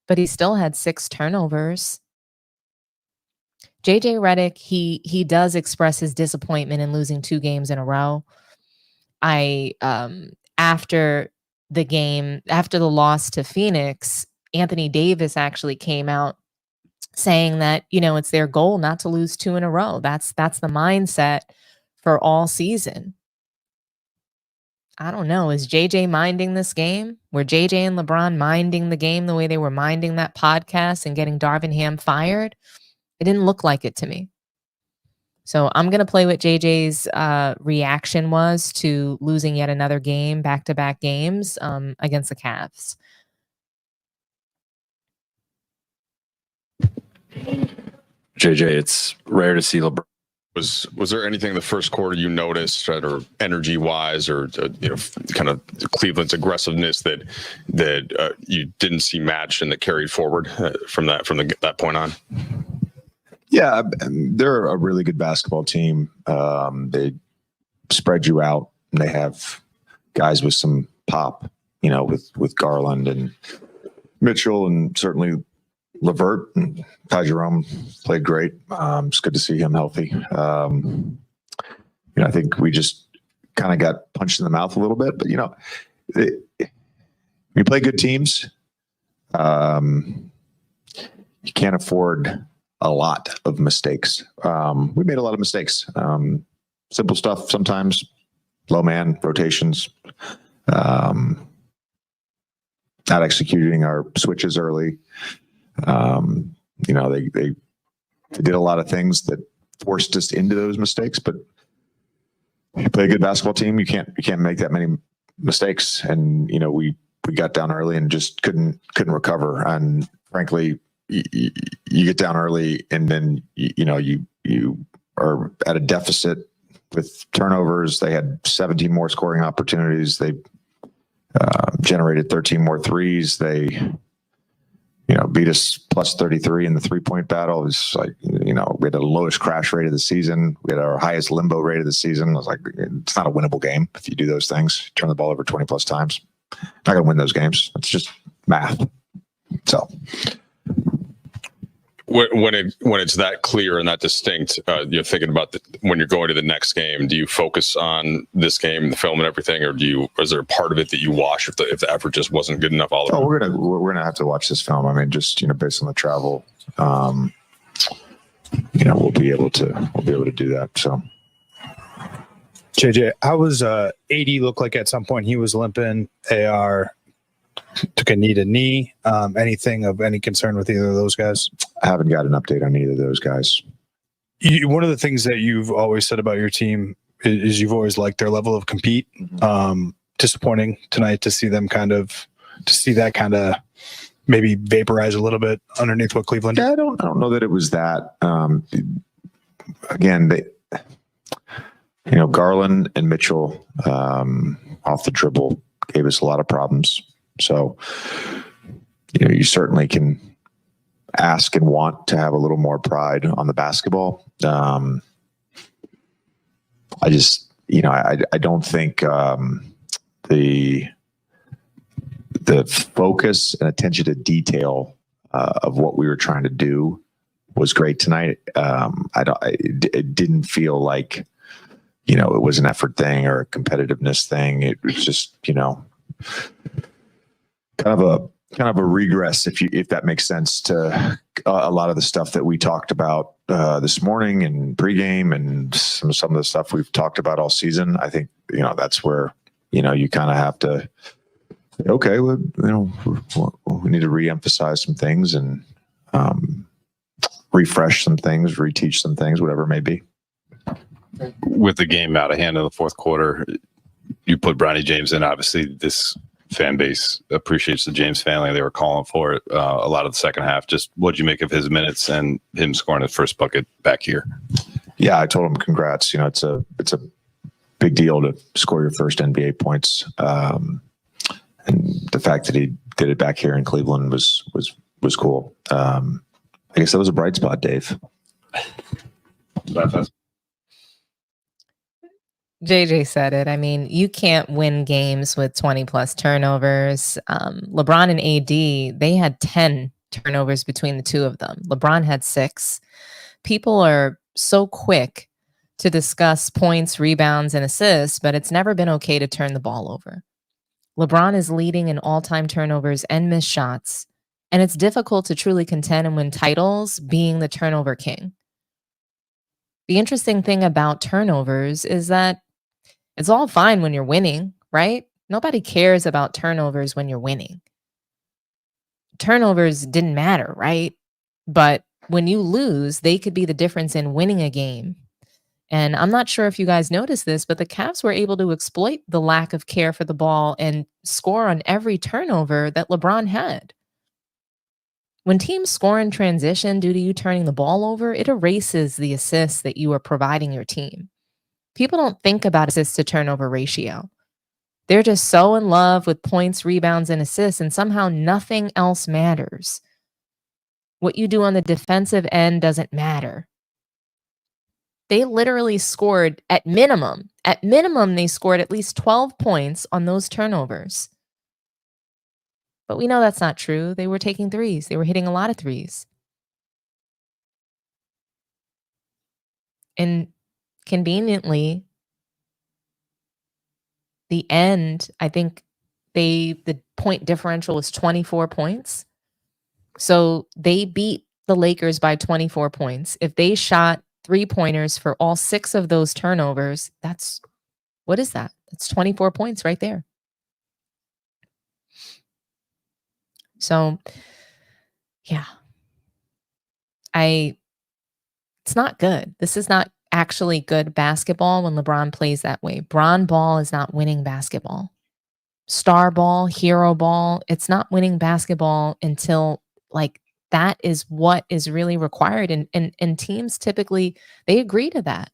but he still had 6 turnovers. JJ Redick, he does express his disappointment in losing 2 games in a row. After the loss to Phoenix, Anthony Davis actually came out saying that, it's their goal not to lose 2 in a row. That's the mindset for all season. I don't know. Is JJ minding this game? Were JJ and LeBron minding the game the way they were minding that podcast and getting Darvin Ham fired? It didn't look like it to me. So I'm going to play what JJ's reaction was to losing yet another game, back-to-back games against the Cavs. JJ, it's rare to see LeBron. Was there anything in the first quarter you noticed, or energy wise, or kind of Cleveland's aggressiveness that you didn't see matched and that carried forward from that point on? Yeah, they're a really good basketball team. They spread you out, and they have guys with some pop, with Garland and Mitchell, and certainly LeVert and Ty Jerome played great. It's good to see him healthy. I think we just kind of got punched in the mouth a little bit, but we play good teams. You can't afford a lot of mistakes. We made a lot of mistakes. Simple stuff sometimes, low man rotations, not executing our switches early. They did a lot of things that forced us into those mistakes, but you play a good basketball team, you can't make that many mistakes. And, we got down early and just couldn't recover. And frankly, you get down early and then, you are at a deficit with turnovers. They had 17 more scoring opportunities. They generated 13 more threes. They, beat us plus 33 in the 3-point battle. It was like, we had the lowest crash rate of the season. We had our highest limbo rate of the season. I was like, it's not a winnable game if you do those things. Turn the ball over 20 plus times. Not going to win those games. It's just math. So when it's that clear and that distinct, you're thinking about when you're going to the next game, do you focus on this game, the film and everything, or is there a part of it that you wash if the effort just wasn't good enough all around? We're gonna have to watch this film. I mean, just based on the travel, we'll be able to do that. So, JJ, how was AD look like at some point? He was limping. AR took a knee. Anything of any concern with either of those guys? I haven't got an update on either of those guys. One of the things that you've always said about your team is you've always liked their level of compete. Disappointing tonight to see them kind of maybe vaporize a little bit underneath what Cleveland did. Yeah, I don't know that it was that. Again, Garland and Mitchell off the dribble gave us a lot of problems. So, you certainly can ask and want to have a little more pride on the basketball. I just, I don't think the focus and attention to detail of what we were trying to do was great tonight. It didn't feel like, it was an effort thing or a competitiveness thing. It was just, kind of a regress, if that makes sense, to a lot of the stuff that we talked about this morning and pregame and some of the stuff we've talked about all season. I think, that's where, you kind of have to, okay, well, we need to reemphasize some things and refresh some things, reteach some things, whatever it may be. With the game out of hand in the fourth quarter, you put Bronny James in. Obviously, this fan base appreciates the James family. They were calling for it a lot of the second half. Just what'd you make of his minutes and him scoring his first bucket back here? Yeah, I told him congrats. It's a big deal to score your first NBA points, and the fact that he did it back here in Cleveland was cool. I guess that was a bright spot, Dave. JJ said it. I mean, you can't win games with 20 plus turnovers. LeBron and AD, they had 10 turnovers between the two of them. LeBron had 6. People are so quick to discuss points, rebounds, and assists, but it's never been okay to turn the ball over. LeBron is leading in all-time turnovers and missed shots, and it's difficult to truly contend and win titles being the turnover king. The interesting thing about turnovers is that it's all fine when you're winning, right? Nobody cares about turnovers when you're winning. Turnovers didn't matter, right? But when you lose, they could be the difference in winning a game. And I'm not sure if you guys noticed this, but the Cavs were able to exploit the lack of care for the ball and score on every turnover that LeBron had. When teams score in transition due to you turning the ball over, it erases the assists that you are providing your team. People don't think about assist to turnover ratio. They're just so in love with points, rebounds, and assists, and somehow nothing else matters. What you do on the defensive end doesn't matter. They literally scored at minimum, they scored at least 12 points on those turnovers. But we know that's not true. They were taking threes. They were hitting a lot of threes. And conveniently, the end, I think the point differential was 24 points. So they beat the Lakers by 24 points. If they shot 3-pointers for all 6 of those turnovers, what is that? That's 24 points right there. So, yeah. It's not good. This is not actually good basketball when LeBron plays that way. Bron ball is not winning basketball. Star ball, hero ball, it's not winning basketball until that is what is really required. And teams typically, they agree to that.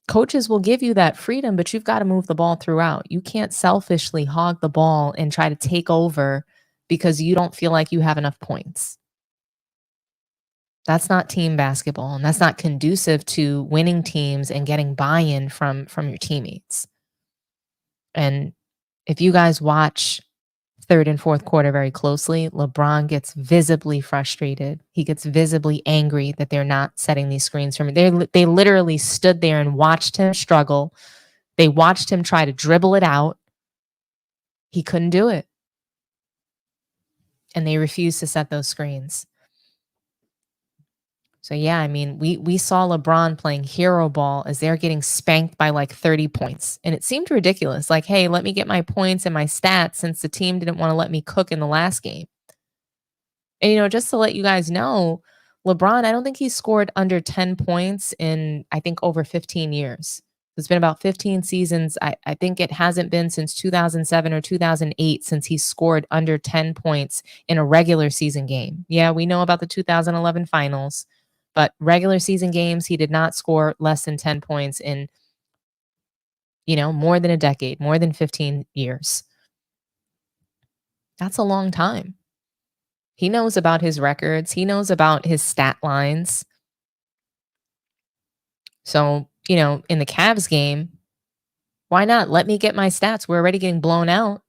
Coaches will give you that freedom, but you've got to move the ball throughout. You can't selfishly hog the ball and try to take over because you don't feel like you have enough points. That's not team basketball, and that's not conducive to winning teams and getting buy-in from your teammates. And if you guys watch third and fourth quarter very closely, LeBron gets visibly frustrated. He gets visibly angry that they're not setting these screens for him. They literally stood there and watched him struggle. They watched him try to dribble it out. He couldn't do it. And they refused to set those screens. So yeah, I mean, we saw LeBron playing hero ball as they're getting spanked by 30 points. And it seemed ridiculous. Hey, let me get my points and my stats since the team didn't want to let me cook in the last game. And, just to let you guys know, LeBron, I don't think he scored under 10 points in, I think, over 15 years. It's been about 15 seasons. I think it hasn't been since 2007 or 2008 since he scored under 10 points in a regular season game. Yeah, we know about the 2011 finals. But regular season games, he did not score less than 10 points in more than a decade, more than 15 years. That's a long time. He knows about his records. He knows about his stat lines. So, in the Cavs game, why not? Let me get my stats. We're already getting blown out.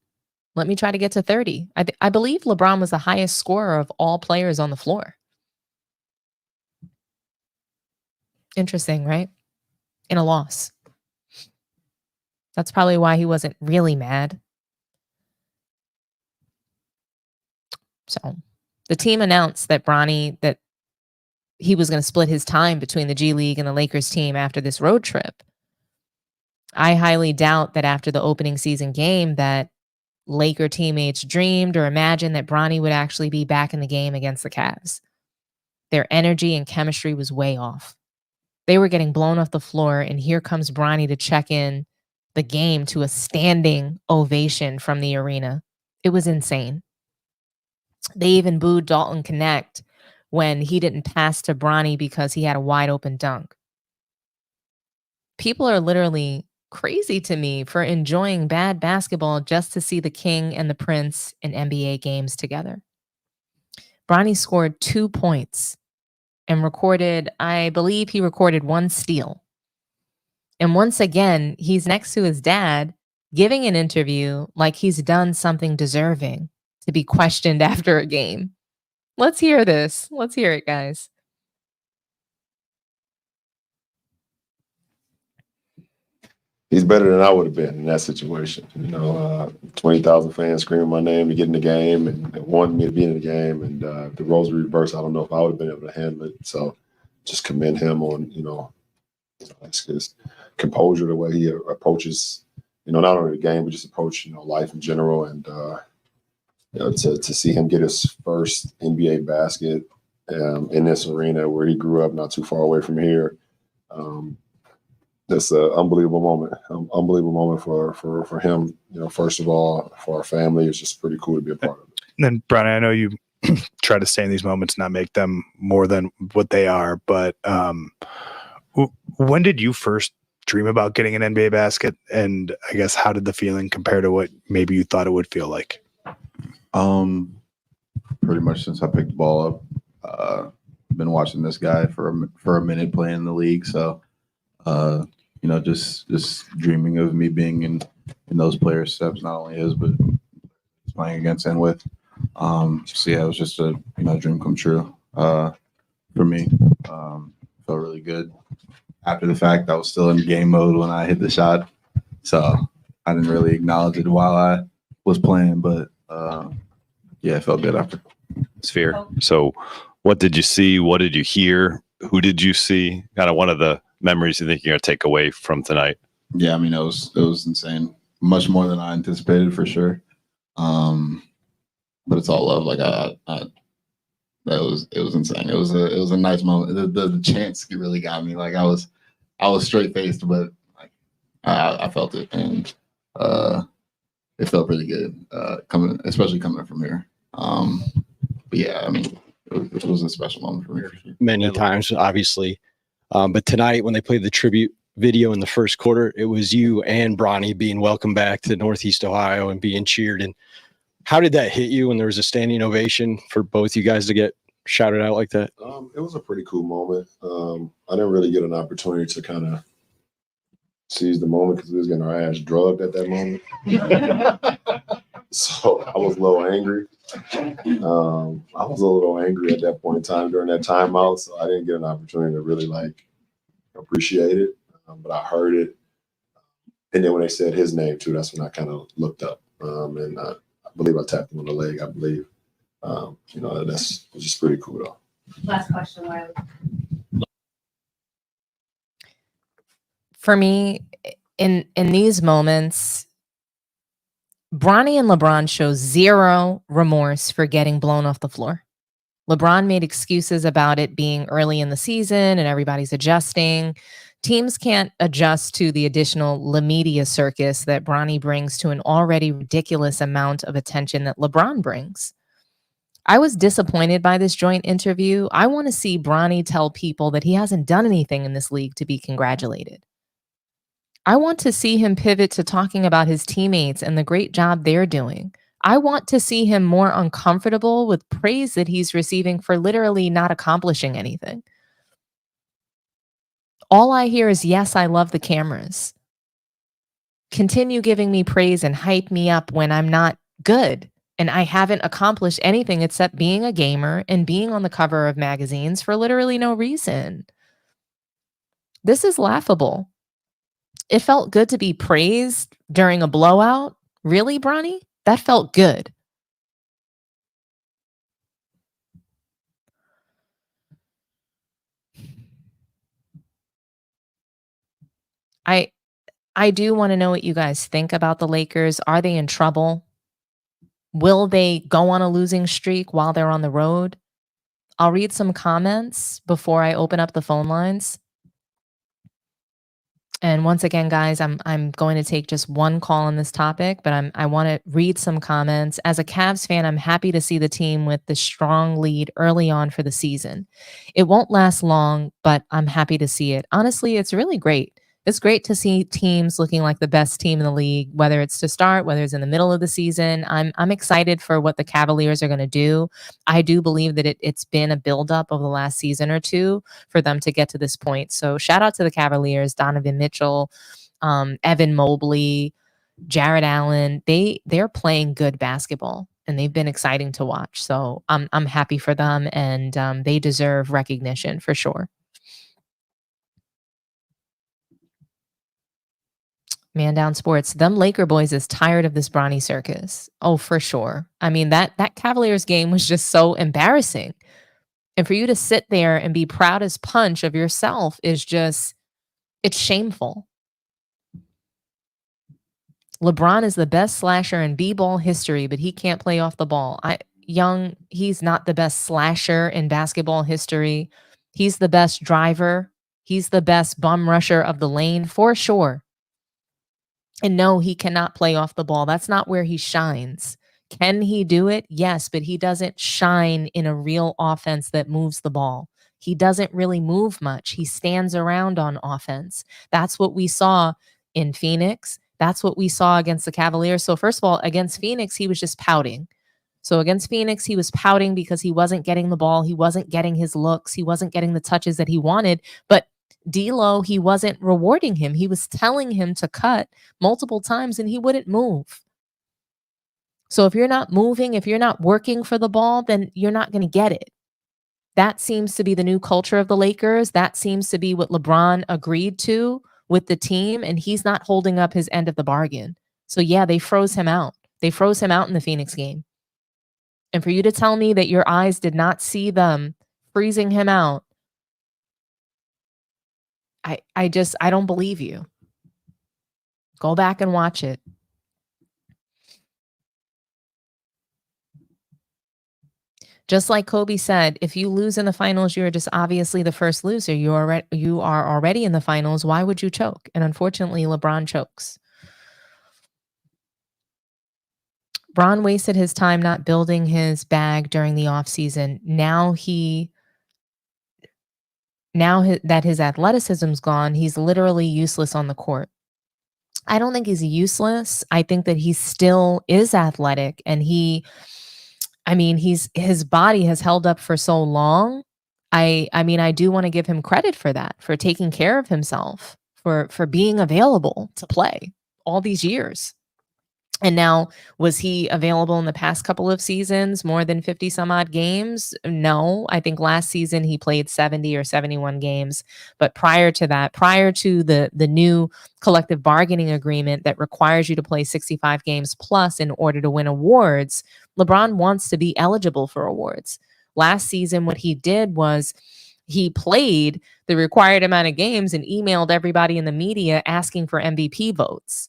Let me try to get to 30. I believe LeBron was the highest scorer of all players on the floor. Interesting, right? In a loss. That's probably why he wasn't really mad. So the team announced that that he was going to split his time between the G League and the Lakers team after this road trip. I highly doubt that after the opening season game that Laker teammates dreamed or imagined that Bronny would actually be back in the game against the Cavs. Their energy and chemistry was way off. They were getting blown off the floor, and here comes Bronny to check in the game to a standing ovation from the arena. It was insane. They even booed Dalton Connect when he didn't pass to Bronny because he had a wide open dunk. People are literally crazy to me for enjoying bad basketball just to see the King and the Prince in NBA games together. Bronny scored 2 points and I believe he recorded 1 steal. And once again, he's next to his dad giving an interview like he's done something deserving to be questioned after a game. Let's hear this. Let's hear it, guys. He's better than I would have been in that situation. 20,000 fans screaming my name to get in the game and wanting me to be in the game. And if the roles were reversed, I don't know if I would have been able to handle it. So just commend him on, his composure, the way he approaches, not only the game, but just approach, life in general. And, to see him get his first NBA basket in this arena where he grew up not too far away from here. That's an unbelievable moment. Unbelievable moment for him. First of all, for our family, it's just pretty cool to be a part of it. And then, Bronny, I know you try to stay in these moments, not make them more than what they are. But when did you first dream about getting an NBA basket? And I guess how did the feeling compare to what maybe you thought it would feel like? Pretty much since I picked the ball up. Been watching this guy for a minute playing in the league. So, just dreaming of me being in those players' steps, not only his, but playing against and with. So yeah, it was just a dream come true for me. Felt really good. After the fact, I was still in game mode when I hit the shot, so I didn't really acknowledge it while I was playing. But yeah, it felt good after. Sphere. So, what did you see? What did you hear? Who did you see? Kind of one of the memories you think you're going to take away from tonight? Yeah, I mean, it was insane. Much more than I anticipated, for sure. But it's all love. Like it was insane. It was a nice moment. The chance really got me. Like I was straight faced, but like I felt it, and it felt really good. Especially coming from here. But yeah, I mean, it was a special moment for me. For sure. Many times, obviously. But tonight, when they played the tribute video in the first quarter, it was you and Bronny being welcomed back to Northeast Ohio and being cheered. And how did that hit you when there was a standing ovation for both you guys to get shouted out like that? It was a pretty cool moment. I didn't really get an opportunity to kind of seize the moment because we was getting our ass drugged at that moment. So I was a little angry. I was a little angry at that point in time during that timeout, so I didn't get an opportunity to really appreciate it. But I heard it, and then when they said his name too, that's when I kind of looked up, and I believe I tapped him on the leg. I believe, that's just pretty cool though. Last question, Wiley. For me, in these moments, Bronny and LeBron show zero remorse for getting blown off the floor. LeBron made excuses about it being early in the season and everybody's adjusting. Teams can't adjust to the additional media circus that Bronny brings to an already ridiculous amount of attention that LeBron brings. I was disappointed by this joint interview. I want to see Bronny tell people that he hasn't done anything in this league to be congratulated. I want to see him pivot to talking about his teammates and the great job they're doing. I want to see him more uncomfortable with praise that he's receiving for literally not accomplishing anything. All I hear is, yes, I love the cameras. Continue giving me praise and hype me up when I'm not good. And I haven't accomplished anything except being a gamer and being on the cover of magazines for literally no reason. This is laughable. It felt good to be praised during a blowout. Really, Bronny? That felt good. I do want to know what you guys think about the Lakers. Are they in trouble? Will they go on a losing streak while they're on the road? I'll read some comments before I open up the phone lines. And once again, guys, I'm going to take just one call on this topic, but I want to read some comments. As a Cavs fan, I'm happy to see the team with the strong lead early on for the season. It won't last long, but I'm happy to see it. Honestly, it's really great. It's great to see teams looking like the best team in the league, whether it's to start, whether it's in the middle of the season. I'm excited for what the Cavaliers are going to do. I do believe that it's been a buildup over the last season or two for them to get to this point. So shout out to the Cavaliers, Donovan Mitchell, Evan Mobley, Jared Allen. They're playing good basketball and they've been exciting to watch. So I'm happy for them, and they deserve recognition for sure. Man Down Sports, them Laker boys is tired of this Bronny circus. Oh, for sure. I mean, that Cavaliers game was just so embarrassing. And for you to sit there and be proud as punch of yourself is just, it's shameful. LeBron is the best slasher in B-ball history, but he can't play off the ball. He's not the best slasher in basketball history. He's the best driver. He's the best bum rusher of the lane, for sure. And no, he cannot play off the ball. That's not where he shines. Can he do it? Yes, but he doesn't shine in a real offense that moves the ball. He doesn't really move much. He stands around on offense. That's what we saw in Phoenix. That's what we saw against the Cavaliers. So first of all, against Phoenix, he was just pouting. So against Phoenix, he was pouting because he wasn't getting the ball. He wasn't getting his looks. He wasn't getting the touches that he wanted. But D'Lo, he wasn't rewarding him. He was telling him to cut multiple times and he wouldn't move. So if you're not moving, if you're not working for the ball, then you're not going to get it. That seems to be the new culture of the Lakers. That seems to be what LeBron agreed to with the team, and he's not holding up his end of the bargain. So yeah, they froze him out. They froze him out in the Phoenix game. And for you to tell me that your eyes did not see them freezing him out, I don't believe you. Go back and watch it. Just like Kobe said, if you lose in the finals, you're just obviously the first loser. You are already in the finals. Why would you choke? And unfortunately, LeBron chokes. Bron wasted his time not building his bag during the offseason. Now that his athleticism's gone, he's literally useless on the court. I don't think he's useless. I think that he still is athletic, and his body has held up for so long. I do want to give him credit for that, for taking care of himself, for being available to play all these years. And now, was he available in the past couple of seasons, more than 50 some odd games? No, I think last season he played 70 or 71 games. But prior to that, prior to the new collective bargaining agreement that requires you to play 65 games plus in order to win awards, LeBron wants to be eligible for awards. Last season, what he did was he played the required amount of games and emailed everybody in the media asking for MVP votes.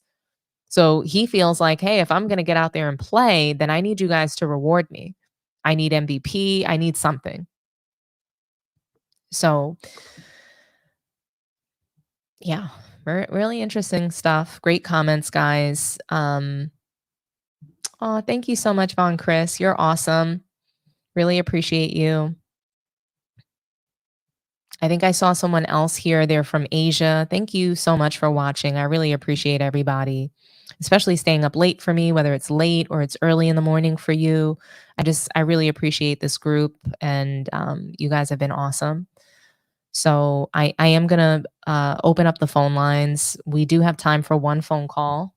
So he feels like, hey, if I'm going to get out there and play, then I need you guys to reward me. I need MVP. I need something. So, yeah, really interesting stuff. Great comments, guys. Oh, thank you so much, Von Chris. You're awesome. Really appreciate you. I think I saw someone else here. They're from Asia. Thank you so much for watching. I really appreciate everybody, especially staying up late for me, whether it's late or it's early in the morning for you. I really appreciate this group, and you guys have been awesome. So I am going to open up the phone lines. We do have time for one phone call.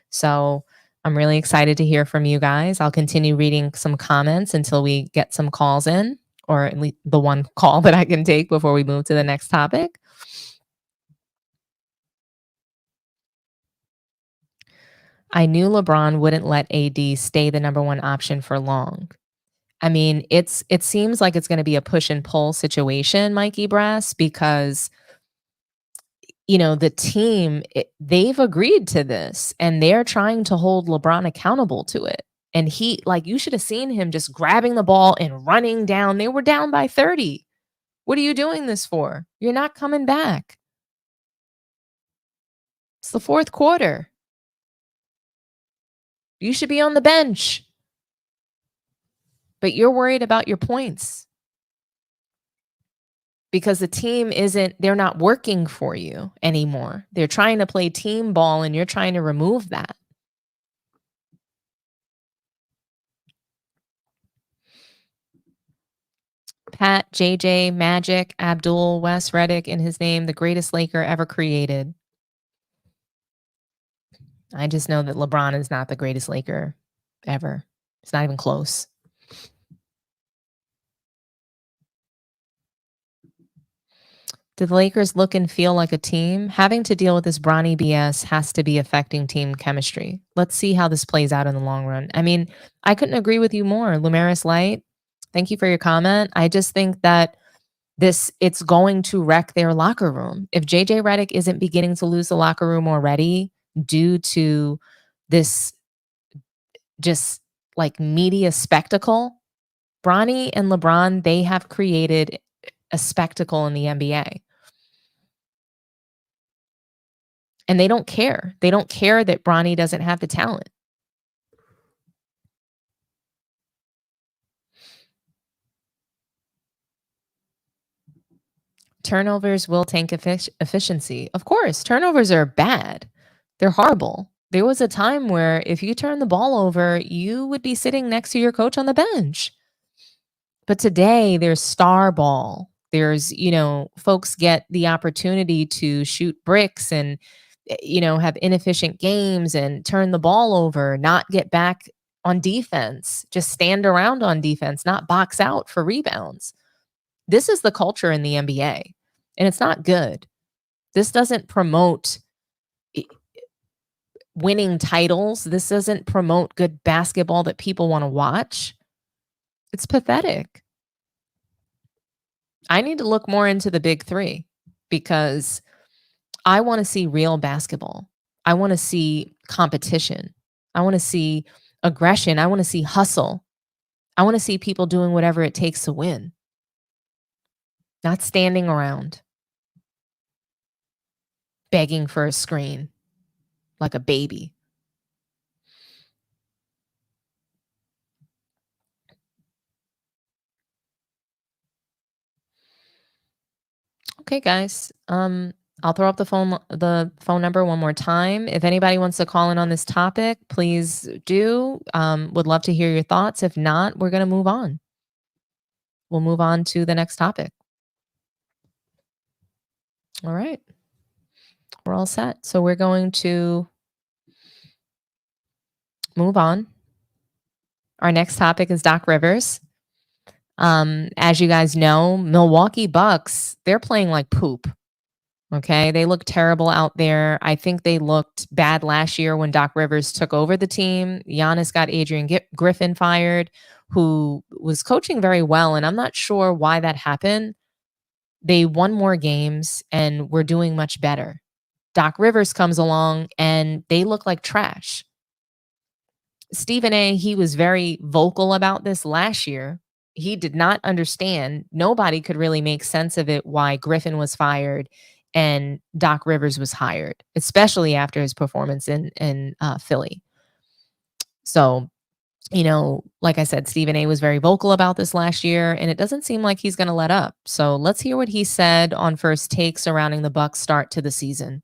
So I'm really excited to hear from you guys. I'll continue reading some comments until we get some calls in, or at least the one call that I can take before we move to the next topic. I knew LeBron wouldn't let AD stay the number one option for long. I mean, it seems like it's going to be a push and pull situation, Mikey Brass, because the team, they've agreed to this and they're trying to hold LeBron accountable to it. And you should have seen him just grabbing the ball and running down. They were down by 30. What are you doing this for? You're not coming back. It's the fourth quarter. You should be on the bench. But you're worried about your points because the team they're not working for you anymore. They're trying to play team ball and you're trying to remove that. Pat, JJ, Magic, Abdul, Wes, Reddick in his name, the greatest Laker ever created. I just know that LeBron is not the greatest Laker ever. It's not even close. Do the Lakers look and feel like a team? Having to deal with this Bronny BS has to be affecting team chemistry. Let's see how this plays out in the long run. I mean, I couldn't agree with you more. Lumeris Light, thank you for your comment. I just think that it's going to wreck their locker room. If JJ Redick isn't beginning to lose the locker room already due to this just like media spectacle, Bronny and LeBron, they have created a spectacle in the NBA. And they don't care. They don't care that Bronny doesn't have the talent. Turnovers will tank efficiency. Of course, turnovers are bad. They're horrible. There was a time where if you turn the ball over, you would be sitting next to your coach on the bench. But today there's star ball. There's, folks get the opportunity to shoot bricks and, have inefficient games and turn the ball over, not get back on defense, just stand around on defense, not box out for rebounds. This is the culture in the NBA, and it's not good. This doesn't promote winning titles. This doesn't promote good basketball that people want to watch. It's pathetic. I need to look more into the big three because I want to see real basketball. I want to see competition. I want to see aggression. I want to see hustle. I want to see people doing whatever it takes to win, not standing around begging for a screen like a baby. Okay, guys. I'll throw up the phone number one more time. If anybody wants to call in on this topic, please do. Would love to hear your thoughts. If not, we're going to move on. We'll move on to the next topic. All right. We're all set. So we're going to move on. Our next topic is Doc Rivers. As you guys know, Milwaukee Bucks, they're playing like poop. Okay, they look terrible out there. I think they looked bad last year when Doc Rivers took over the team. Giannis got Adrian Griffin fired, who was coaching very well, and I'm not sure why that happened. They won more games and were doing much better. Doc Rivers comes along and they look like trash. Stephen A., he was very vocal about this last year. He did not understand. Nobody could really make sense of it why Griffin was fired and Doc Rivers was hired, especially after his performance in Philly. So Like I said, Stephen A was very vocal about this last year, and it doesn't seem like he's going to let up. So let's hear what he said on First Take surrounding the Bucks' start to the season.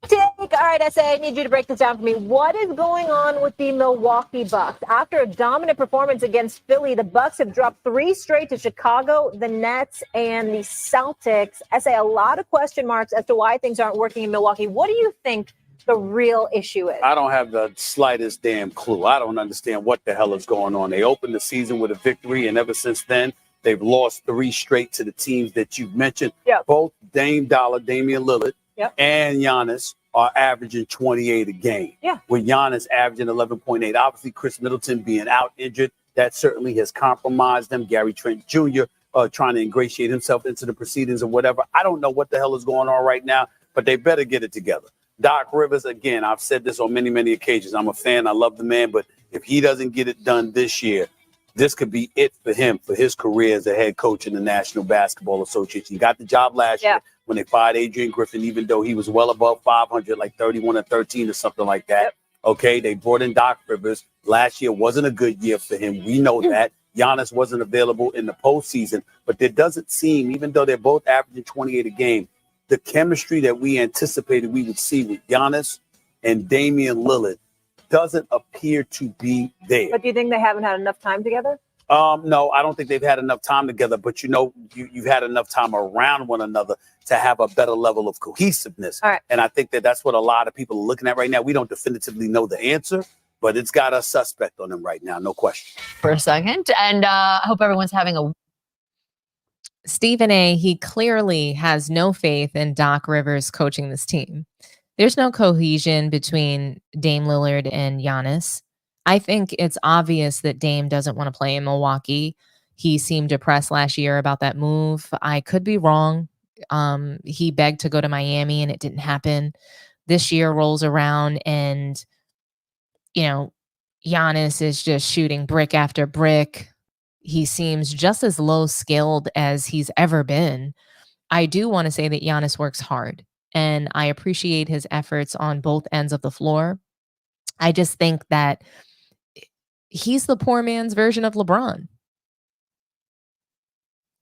Take. All right, SA, I need you to break this down for me. What is going on with the Milwaukee Bucks? After a dominant performance against Philly, the Bucks have dropped 3 straight to Chicago, the Nets, and the Celtics. SA, a lot of question marks as to why things aren't working in Milwaukee. What do you think the real issue is? I don't have the slightest damn clue. I don't understand what the hell is going on. They opened the season with a victory, and ever since then, they've lost 3 straight to the teams that you've mentioned. Yep. Both Damian Lillard, Yep. and Giannis are averaging 28 a game. Yeah. With Giannis averaging 11.8. Obviously, Chris Middleton being out injured, that certainly has compromised them. Gary Trent Jr. Trying to ingratiate himself into the proceedings or whatever. I don't know what the hell is going on right now, but they better get it together. Doc Rivers, again, I've said this on many, many occasions. I'm a fan. I love the man, but if he doesn't get it done this year, this could be it for him, for his career as a head coach in the National Basketball Association. He got the job last year when they fired Adrian Griffin, even though he was well above 500, like 31 or 13 or something like that. Yep. Okay, they brought in Doc Rivers. Last year wasn't a good year for him. We know that. Giannis wasn't available in the postseason, but there doesn't seem, even though they're both averaging 28 a game, the chemistry that we anticipated we would see with Giannis and Damian Lillard doesn't appear to be there. But do you think they haven't had enough time together? No, I don't think they've had enough time together, but you've had enough time around one another to have a better level of cohesiveness. All right. And I think that's what a lot of people are looking at right now. We don't definitively know the answer, but it's got a suspect on them right now, no question. For a second. And I hope everyone's having a... Stephen A, he clearly has no faith in Doc Rivers coaching this team. There's no cohesion between Dame Lillard and Giannis. I think it's obvious that Dame doesn't want to play in Milwaukee. He seemed depressed last year about that move. I could be wrong. He begged to go to Miami and it didn't happen. This year rolls around and, Giannis is just shooting brick after brick. He seems just as low skilled as he's ever been. I do want to say that Giannis works hard and I appreciate his efforts on both ends of the floor. I just think that he's the poor man's version of LeBron.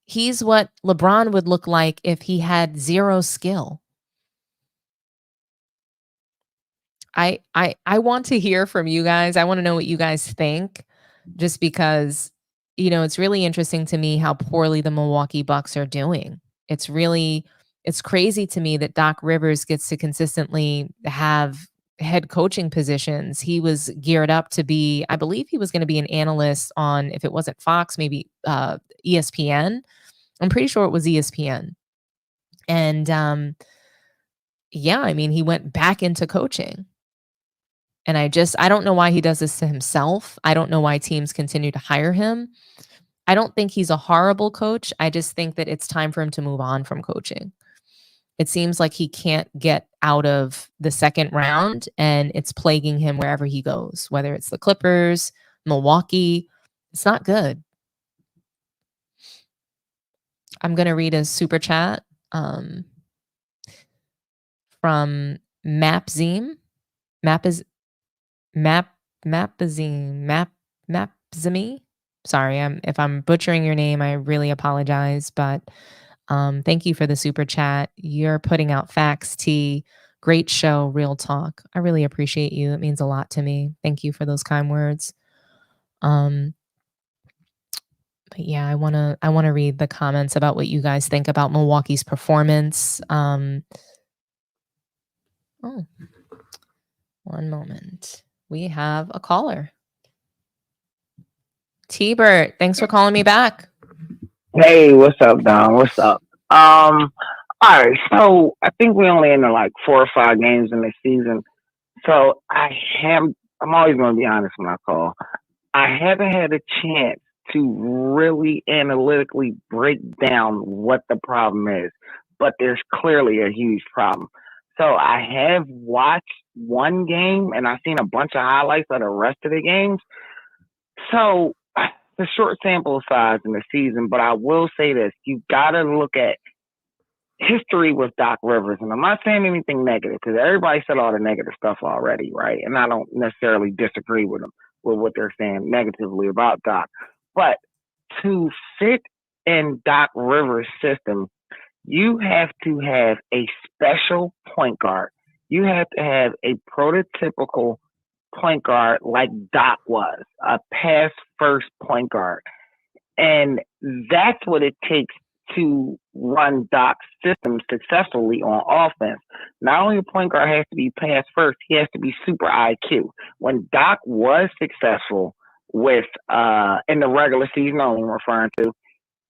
He's what LeBron would look like if he had zero skill. I want to hear from you guys. I want to know what you guys think, just because, it's really interesting to me how poorly the Milwaukee Bucks are doing. It's crazy to me that Doc Rivers gets to consistently have head coaching positions. He was geared up to be, I believe he was going to be an analyst on, if it wasn't Fox, maybe ESPN. I'm pretty sure it was ESPN. And he went back into coaching. And I don't know why he does this to himself. I don't know why teams continue to hire him. I don't think he's a horrible coach. I just think that it's time for him to move on from coaching. It seems like he can't get out of the second round and it's plaguing him wherever he goes, whether it's the Clippers, Milwaukee. It's not good. I'm going to read a super chat from Mapzime. Mapzime. Sorry, if I'm butchering your name, I really apologize, but thank you for the super chat. You're putting out facts, T. Great show, real talk. I really appreciate you. It means a lot to me. Thank you for those kind words. But yeah, I want to read the comments about what you guys think about Milwaukee's performance. One moment. We have a caller. T-Bert, thanks for calling me back. Hey, what's up, Don? What's up? All right, so I think we only in 4 or 5 games in the season. So I'm always going to be honest when I call. I haven't had a chance to really analytically break down what the problem is, but there's clearly a huge problem. So I have watched one game and I've seen a bunch of highlights of the rest of the games. So the short sample size in the season, but I will say this: you got to look at history with Doc Rivers, and I'm not saying anything negative because everybody said all the negative stuff already, right? And I don't necessarily disagree with them with what they're saying negatively about Doc, but to fit in Doc Rivers' system, you have to have a special point guard. You have to have a prototypical point guard like Doc was, a pass first point guard. And that's what it takes to run Doc's system successfully on offense. Not only a point guard has to be pass first, he has to be super IQ. When Doc was successful with in the regular season only I'm referring to,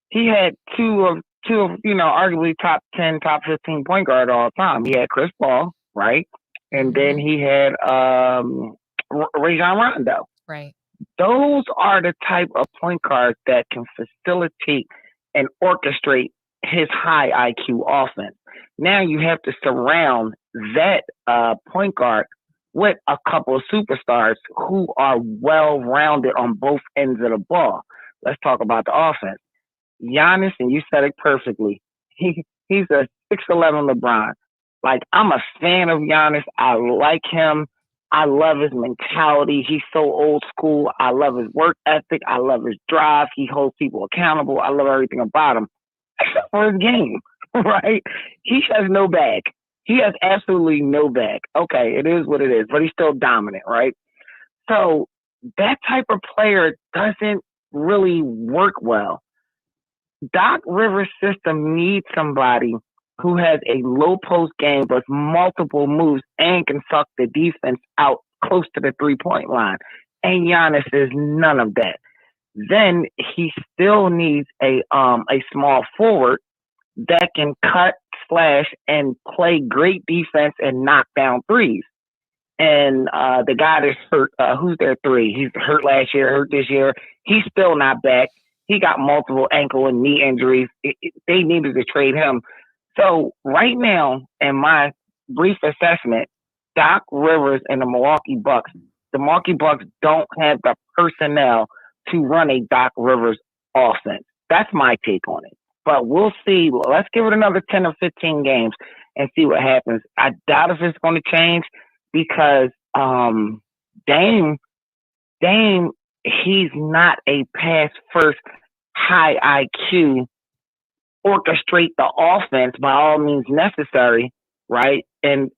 he had two of arguably top 10, top 15 point guard all the time. He had Chris Paul, right? And then he had Rajon Rondo. Right. Those are the type of point guards that can facilitate and orchestrate his high IQ offense. Now you have to surround that point guard with a couple of superstars who are well-rounded on both ends of the ball. Let's talk about the offense. Giannis, and you said it perfectly, he's a 6'11" LeBron. Like, I'm a fan of Giannis. I like him. I love his mentality. He's so old school. I love his work ethic. I love his drive. He holds people accountable. I love everything about him, except for his game, right? He has no bag. He has absolutely no bag. Okay, it is what it is, but he's still dominant, right? So that type of player doesn't really work well. Doc Rivers' system needs somebody who has a low post game with multiple moves and can suck the defense out close to the 3-point line. And Giannis is none of that. Then he still needs a small forward that can cut, slash, and play great defense and knock down threes. And the guy that's hurt, who's their three? He's hurt last year, hurt this year. He's still not back. He got multiple ankle and knee injuries. They needed to trade him. So right now, in my brief assessment, Doc Rivers and the Milwaukee Bucks don't have the personnel to run a Doc Rivers offense. That's my take on it. But we'll see. Let's give it another 10 or 15 games and see what happens. I doubt if it's going to change because Dame, he's not a pass first, high IQ, orchestrate the offense by all means necessary, right? And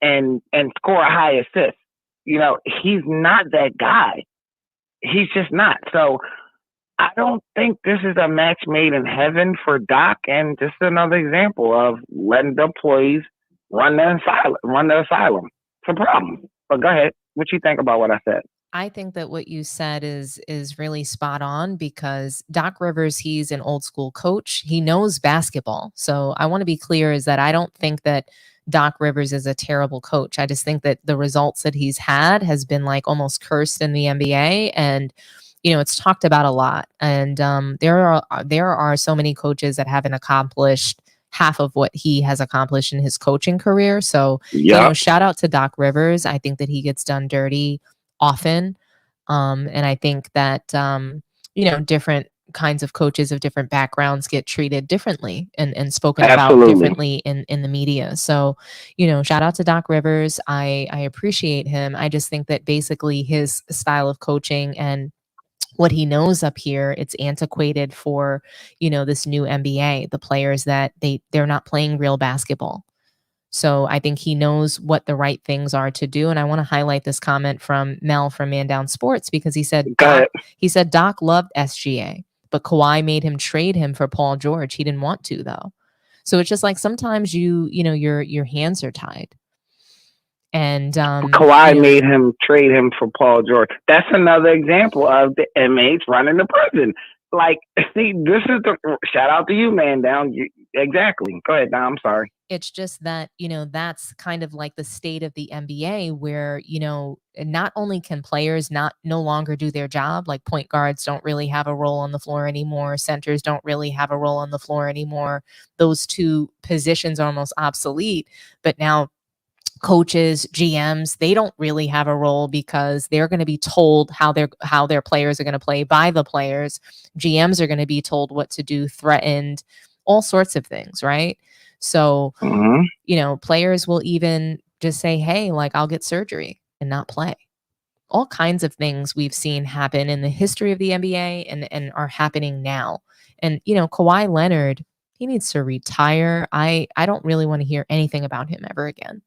score a high assist. He's not that guy. He's just not. So I don't think this is a match made in heaven for Doc, and just another example of letting the employees run the asylum. It's a problem. But go ahead. What you think about what I said? I think that what you said is really spot on because Doc Rivers, he's an old school coach. He knows basketball. So I want to be clear is that I don't think that Doc Rivers is a terrible coach. I just think that the results that he's had has been like almost cursed in the NBA, and it's talked about a lot. And there are so many coaches that haven't accomplished half of what he has accomplished in his coaching career. So shout out to Doc Rivers. I think that he gets done dirty often. And I think that, different kinds of coaches of different backgrounds get treated differently and spoken about differently in the media. So, shout out to Doc Rivers. I appreciate him. I just think that basically his style of coaching and what he knows up here, it's antiquated for, this new NBA, the players that they're not playing real basketball. So I think he knows what the right things are to do. And I want to highlight this comment from Mel from Man Down Sports because he said Doc loved SGA, but Kawhi made him trade him for Paul George. He didn't want to though. So it's just like sometimes your hands are tied. And Kawhi made him trade him for Paul George. That's another example of the inmates running the prison. Like, see, this is the shout out to you, Man Down. Exactly. Go ahead, Dom. I'm sorry. It's just that, that's kind of like the state of the NBA where, not only can players no longer do their job, like point guards don't really have a role on the floor anymore. Centers don't really have a role on the floor anymore. Those two positions are almost obsolete. But now coaches, GMs, they don't really have a role because they're going to be told how their players are going to play by the players. GMs are going to be told what to do, threatened, all sorts of things, right? So, Mhm. players will even just say, hey, like, I'll get surgery and not play. All kinds of things we've seen happen in the history of the NBA and are happening now. And, Kawhi Leonard, he needs to retire. I don't really want to hear anything about him ever again.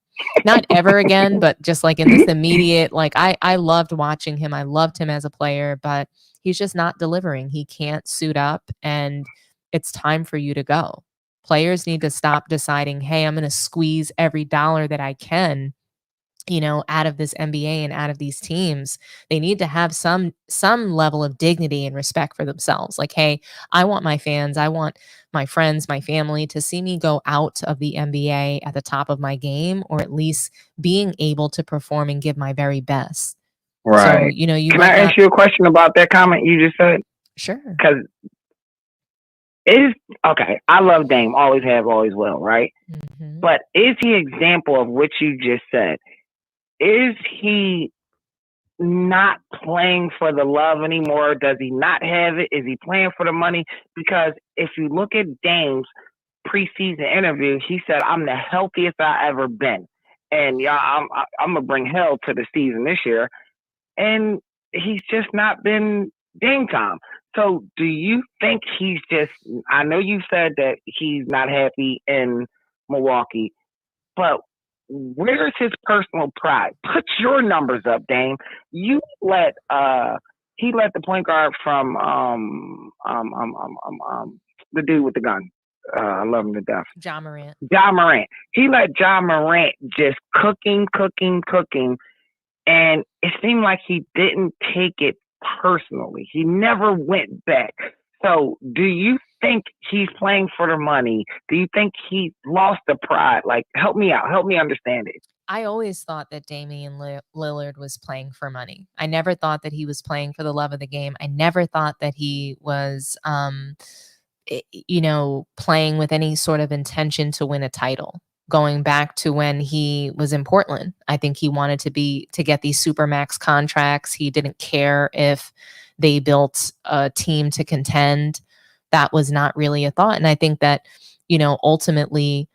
Not ever again, but just like in this immediate, like I loved watching him. I loved him as a player, but he's just not delivering. He can't suit up, and it's time for you to go. Players need to stop deciding, hey, I'm going to squeeze every dollar that I can, out of this NBA and out of these teams. They need to have some level of dignity and respect for themselves. Like, hey, I want my fans, I want my friends, my family to see me go out of the NBA at the top of my game, or at least being able to perform and give my very best. So, Right. you Can might I not. ask you a question about that comment you just said? Sure. Because okay, I love Dame, always have, always will, right? Mhm. But is he example of what you just said? Is he not playing for the love anymore? Does he not have it? Is he playing for the money? Because if you look at Dame's preseason interview, he said, "I'm the healthiest I ever been, and I'm gonna bring hell to the season this year." And he's just not been Dame time. So, do you think he's just? I know you said that he's not happy in Milwaukee, but where's his personal pride? Put your numbers up, Dame. You let he let the point guard from the dude with the gun. I love him to death. Ja Morant. Ja Morant. He let Ja Morant just cooking, and it seemed like he didn't take it personally. He never went back. So, do you think he's playing for the money? Do you think he lost the pride? Like, help me out. Help me understand it. I always thought that Damian Lillard was playing for money. I never thought that he was playing for the love of the game. I never thought that he was, playing with any sort of intention to win a title. Going back to when he was in Portland, I think he wanted to get these supermax contracts. He didn't care if they built a team to contend. That was not really a thought. And I think that, ultimately,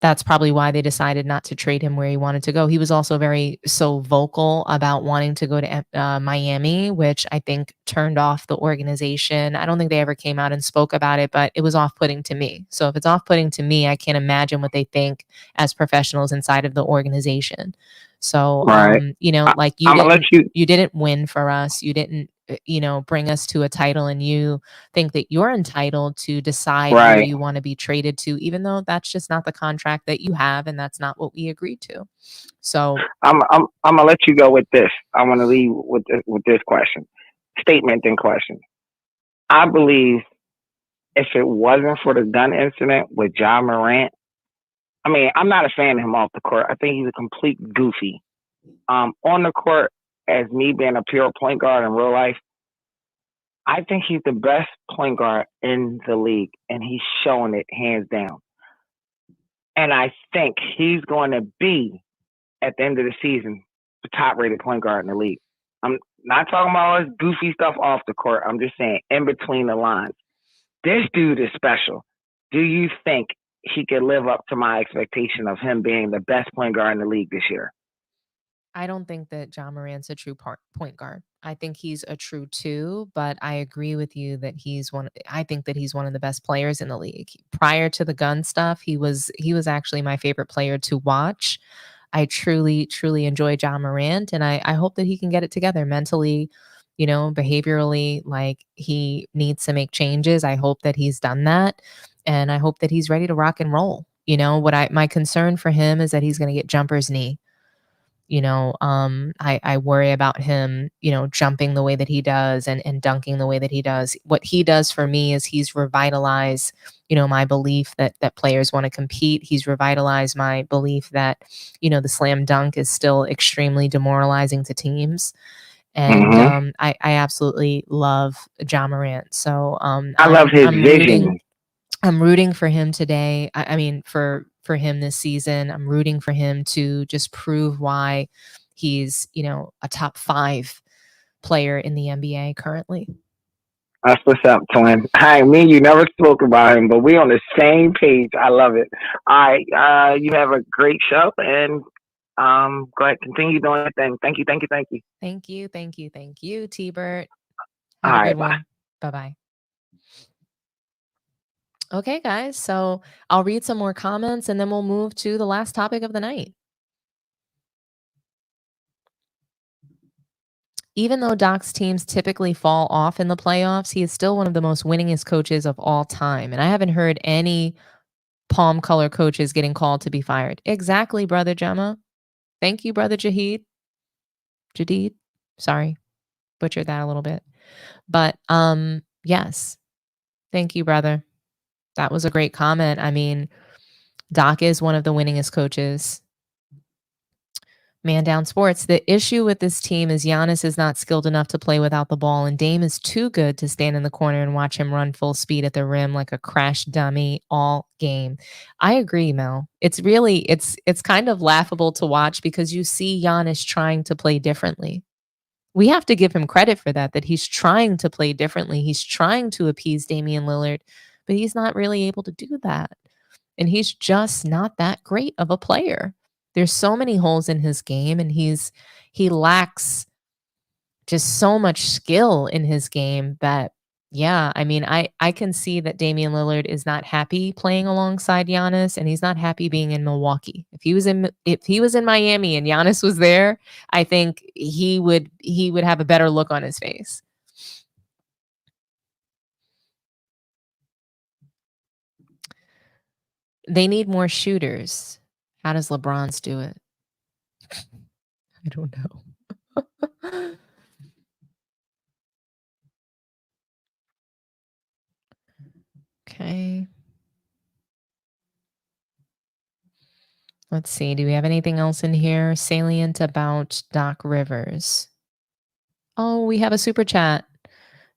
that's probably why they decided not to trade him where he wanted to go. He was also so vocal about wanting to go to Miami, which I think turned off the organization. I don't think they ever came out and spoke about it, but it was off-putting to me. So if it's off-putting to me, I can't imagine what they think as professionals inside of the organization. So, Right. like you didn't win for us. You didn't, bring us to a title, and you think that you're entitled to decide where Right. you want to be traded to, even though that's just not the contract that you have, and that's not what we agreed to. So I'm gonna let you go with this. I want to leave with this question, statement and question. I believe if it wasn't for the gun incident with Ja Morant, I mean, I'm not a fan of him off the court. I think he's a complete goofy. On the court, as me being a pure point guard in real life, I think he's the best point guard in the league, and he's showing it hands down. And I think he's going to be, at the end of the season, the top-rated point guard in the league. I'm not talking about all this goofy stuff off the court. I'm just saying in between the lines. This dude is special. Do you think he could live up to my expectation of him being the best point guard in the league this year? I don't think that Ja Morant's a true point guard. I think he's a true two, but I agree with you that I think that he's one of the best players in the league. Prior to the gun stuff, he was actually my favorite player to watch. I truly, truly enjoy Ja Morant, and I hope that he can get it together mentally, behaviorally. Like, he needs to make changes. I hope that he's done that, and I hope that he's ready to rock and roll. My concern for him is that he's going to get jumper's knee. I worry about him, jumping the way that he does and dunking the way that he does. What he does for me is he's revitalized, my belief that players want to compete. He's revitalized my belief that, the slam dunk is still extremely demoralizing to teams. And I absolutely love Ja Morant. So I love his vision. I'm rooting for him today. I mean, for him this season. I'm rooting for him to just prove why he's, a top 5 player in the NBA currently. That's what's up, twin. Hey, me and you never spoke about him, but we on the same page. I love it. All right, you have a great show, and go ahead, continue doing your thing. Thank you, thank you, thank you. Thank you, T-Bert. All Have a right, good bye. one. Bye-bye. Okay, guys, so I'll read some more comments and then we'll move to the last topic of the night. Even though Doc's teams typically fall off in the playoffs, he is still one of the most winningest coaches of all time. And I haven't heard any palm color coaches getting called to be fired. Exactly, brother Gemma. Thank you, brother Jadid. Sorry, butchered that a little bit. But yes. Thank you, brother. That was a great comment. I mean, Doc is one of the winningest coaches. Man Down Sports. The issue with this team is Giannis is not skilled enough to play without the ball, and Dame is too good to stand in the corner and watch him run full speed at the rim like a crash dummy all game. I agree, Mel. It's really it's kind of laughable to watch because you see Giannis trying to play differently. We have to give him credit for that he's trying to play differently. He's trying to appease Damian Lillard, but he's not really able to do that. And he's just not that great of a player. There's so many holes in his game, and he lacks just so much skill in his game that, yeah, I mean, I can see that Damian Lillard is not happy playing alongside Giannis, and he's not happy being in Milwaukee. If he was in Miami and Giannis was there, I think he would have a better look on his face. They need more shooters. How does LeBron's do it? I don't know. Okay. Let's see. Do we have anything else in here salient about Doc Rivers? Oh, we have a super chat.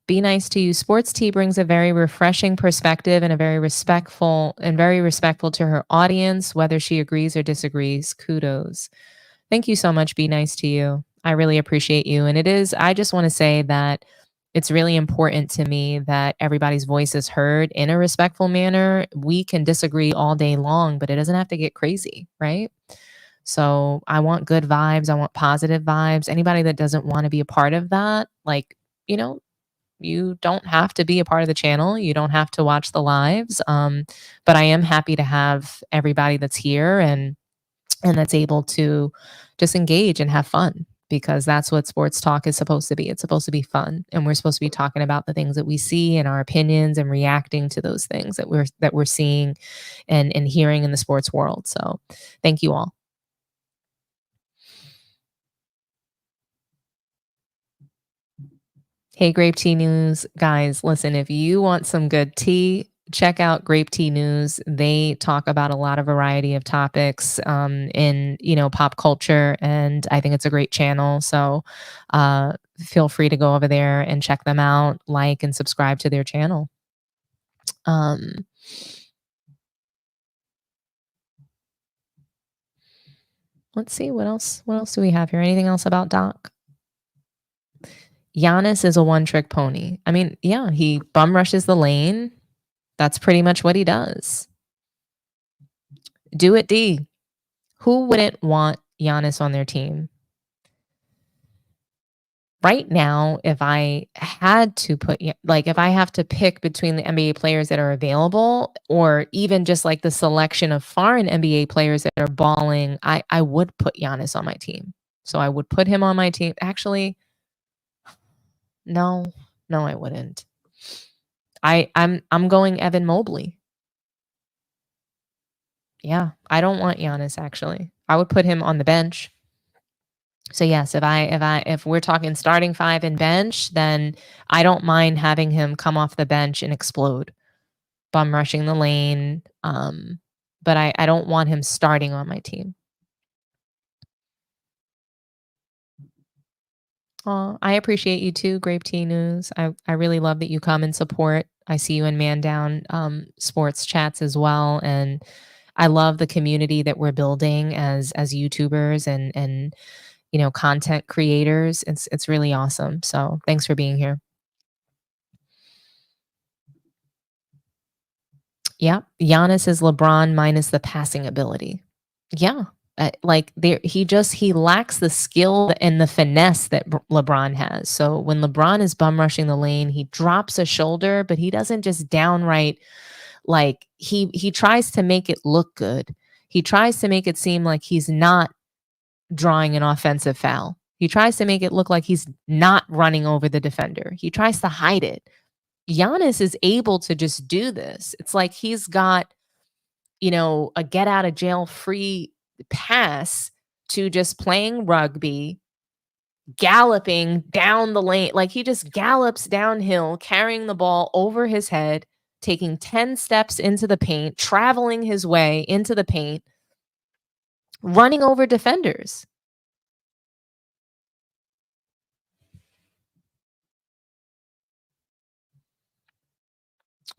Be nice to you. Sports Tea brings a very refreshing perspective and a very respectful to her audience, whether she agrees or disagrees. Kudos. Thank you so much. Be nice to you. I really appreciate you. And I just want to say that it's really important to me that everybody's voice is heard in a respectful manner. We can disagree all day long, but it doesn't have to get crazy, right? So I want good vibes. I want positive vibes. Anybody that doesn't want to be a part of that, you don't have to be a part of the channel. You don't have to watch the lives. But I am happy to have everybody that's here and that's able to just engage and have fun, because that's what sports talk is supposed to be. It's supposed to be fun. And we're supposed to be talking about the things that we see and our opinions and reacting to those things that we're seeing and hearing in the sports world. So thank you all. Hey, Grape Tea News. Guys, listen, if you want some good tea, check out Grape Tea News. They talk about a lot of variety of topics in pop culture, and I think it's a great channel. So feel free to go over there and check them out, like and subscribe to their channel. Let's see, what else do we have here? Anything else about Doc? Giannis is a one-trick pony. I mean, yeah, he bum rushes the lane. That's pretty much what he does. Do it, D. Who wouldn't want Giannis on their team? Right now, if I had to if I have to pick between the NBA players that are available, or even just like the selection of foreign NBA players that are balling, I would put Giannis on my team. So I would put him on my team. Actually, no, I wouldn't. I'm going Evan Mobley. Yeah, I don't want Giannis, actually. I would put him on the bench. So yes, if we're talking starting five and bench, then I don't mind having him come off the bench and explode, bum rushing the lane. But I don't want him starting on my team. Oh, I appreciate you too, Grape Tea News. I really love that you come and support. I see you in Man Down sports chats as well, and I love the community that we're building as YouTubers and content creators. It's really awesome. So thanks for being here. Yeah. Giannis is LeBron minus the passing ability. Yeah. Like he lacks the skill and the finesse that LeBron has. So when LeBron is bum rushing the lane, he drops a shoulder, but he doesn't just downright like he tries to make it look good. He tries to make it seem like he's not drawing an offensive foul. He tries to make it look like he's not running over the defender. He tries to hide it. Giannis is able to just do this. It's like he's got, a get out of jail free pass to just playing rugby, galloping down the lane. Like he just gallops downhill, carrying the ball over his head, taking 10 steps into the paint, traveling his way into the paint, running over defenders.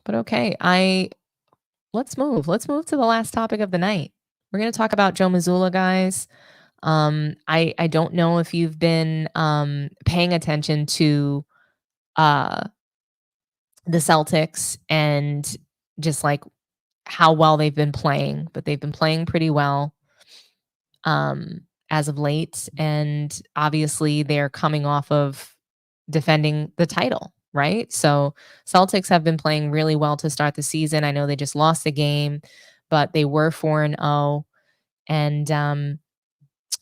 But okay, let's move. Let's move to the last topic of the night. We're going to talk about Joe Mazzulla, guys. I don't know if you've been paying attention to the Celtics and just like how well they've been playing, but they've been playing pretty well as of late. And obviously they're coming off of defending the title, right? So Celtics have been playing really well to start the season. I know they just lost a game, but they were 4-0. And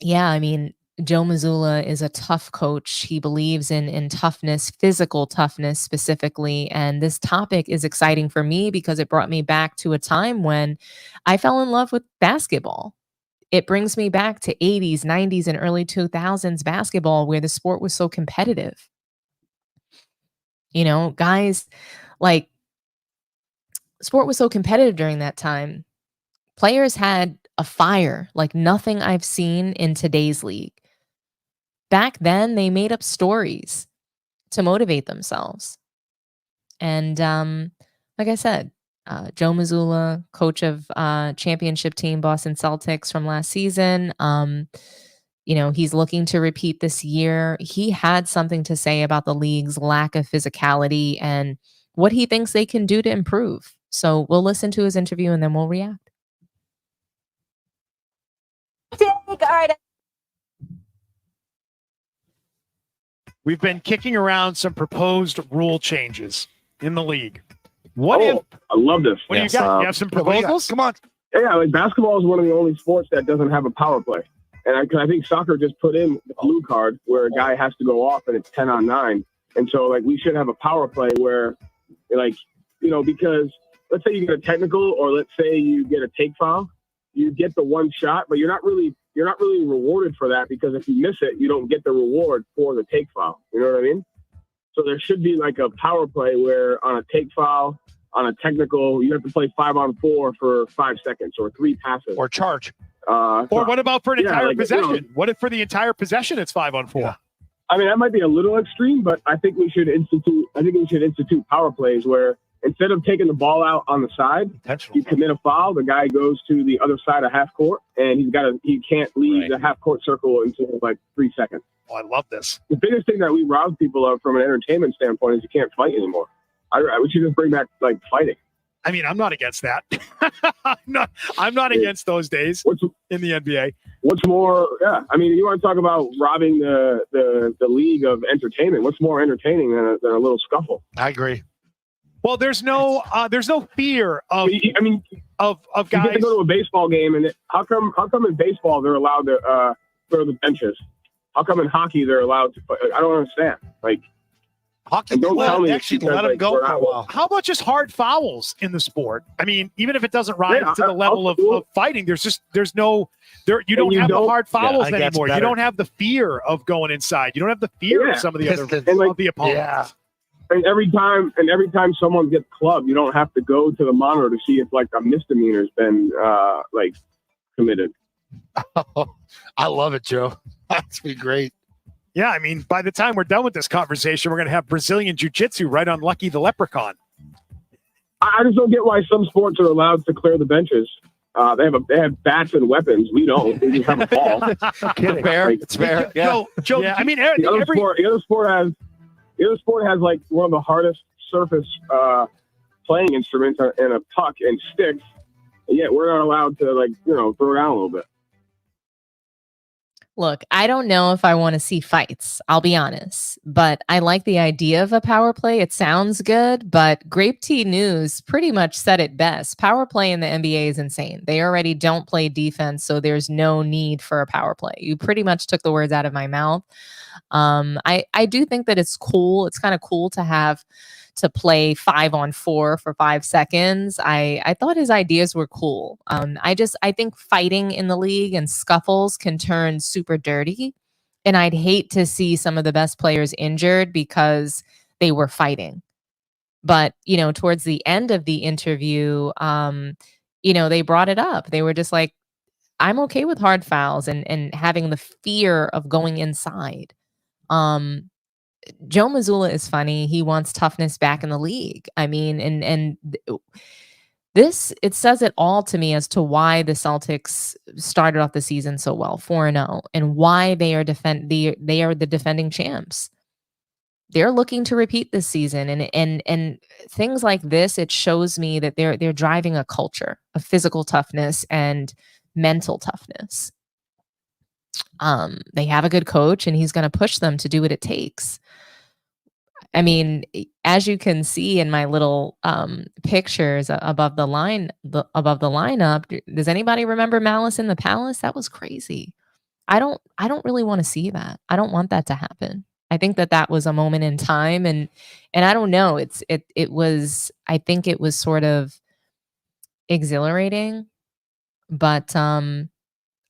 yeah, I mean, Joe Mazzulla is a tough coach. He believes in toughness, physical toughness specifically. And this topic is exciting for me because it brought me back to a time when I fell in love with basketball. It brings me back to 80s, 90s, and early 2000s basketball where the sport was so competitive. Guys, like, sport was so competitive during that time. Players had a fire like nothing I've seen in today's league. Back then, they made up stories to motivate themselves. And like I said, Joe Mazzulla, coach of championship team Boston Celtics from last season, he's looking to repeat this year. He had something to say about the league's lack of physicality and what he thinks they can do to improve. So we'll listen to his interview and then we'll react. All right. We've been kicking around some proposed rule changes in the league. What if? I love this. What do you got? You have some proposals? Come on. Yeah, like basketball is one of the only sports that doesn't have a power play. And I think soccer just put in the blue card where a guy has to go off and it's 10-on-9. And so, like, we should have a power play where, like, because let's say you get a technical or let's say you get a take foul, you get the one shot, but you're not really rewarded for that because if you miss it, you don't get the reward for the take foul. You know what I mean? So there should be like a power play where on a take foul, on a technical, you have to play 5-on-4 for 5 seconds or 3 passes. Or charge. Or what about for an entire possession? What if for the entire possession it's 5-on-4? Yeah. I mean, that might be a little extreme, but I think we should institute power plays where instead of taking the ball out on the side, you commit a foul, the guy goes to the other side of half court, and he can't leave the half court circle until like 3 seconds. Oh, I love this. The biggest thing that we rob people of from an entertainment standpoint is you can't fight anymore. We should just bring back like fighting. I mean, I'm not against that. I'm not against those days in the NBA. What's more, I mean, you want to talk about robbing the league of entertainment. What's more entertaining than a little scuffle? I agree. Well, there's no fear of. I mean, of guys. You get to go to a baseball game, and how come in baseball they're allowed to throw the benches? How come in hockey they're allowed to? I don't understand. Like hockey, don't tell me actually let them go for a while. How about just hard fouls in the sport? I mean, even if it doesn't rise to the level of fighting, there's no. You don't have the hard fouls anymore. You don't have the fear of going inside. You don't have the fear of some of the other of the opponents. Yeah. And every time someone gets clubbed, you don't have to go to the monitor to see if like a misdemeanor's been committed. Oh, I love it, Joe. That's be great. Yeah, I mean, by the time we're done with this conversation, we're going to have Brazilian Jiu-Jitsu right on Lucky the Leprechaun. I just don't get why some sports are allowed to clear the benches. They have bats and weapons. We don't. We just have a ball. It's fair. It's fair. Yeah. Joe. Yeah, I mean, the other sport has like one of the hardest surface playing instruments and a puck and sticks, and yet we're not allowed to, like, you know, throw down a little bit. Look, I don't know if I want to see fights, I'll be honest, but I like the idea of a power play. It sounds good, but Grape Tea News pretty much said it best. Power play in the NBA is insane. They already don't play defense, so there's no need for a power play. You pretty much took the words out of my mouth. I do think that it's cool. It's kind of cool to play 5-on-4 for 5 seconds. I thought his ideas were cool. I think fighting in the league and scuffles can turn super dirty. And I'd hate to see some of the best players injured because they were fighting. But, you know, towards the end of the interview, you know, they brought it up. They were just like, I'm okay with hard fouls and having the fear of going inside. Joe Mazzulla is funny. He wants toughness back in the league. I mean, it says it all to me as to why the Celtics started off the season so well, 4-0, and why they are the defending champs. They're looking to repeat this season, and things like this, it shows me that they're driving a culture of physical toughness and mental toughness. They have a good coach, and he's going to push them to do what it takes. I mean, as you can see in my little pictures above the lineup, does anybody remember Malice in the Palace? That was crazy. I don't really want to see that. I don't want that to happen. I think that was a moment in time, and I don't know. I think it was sort of exhilarating, but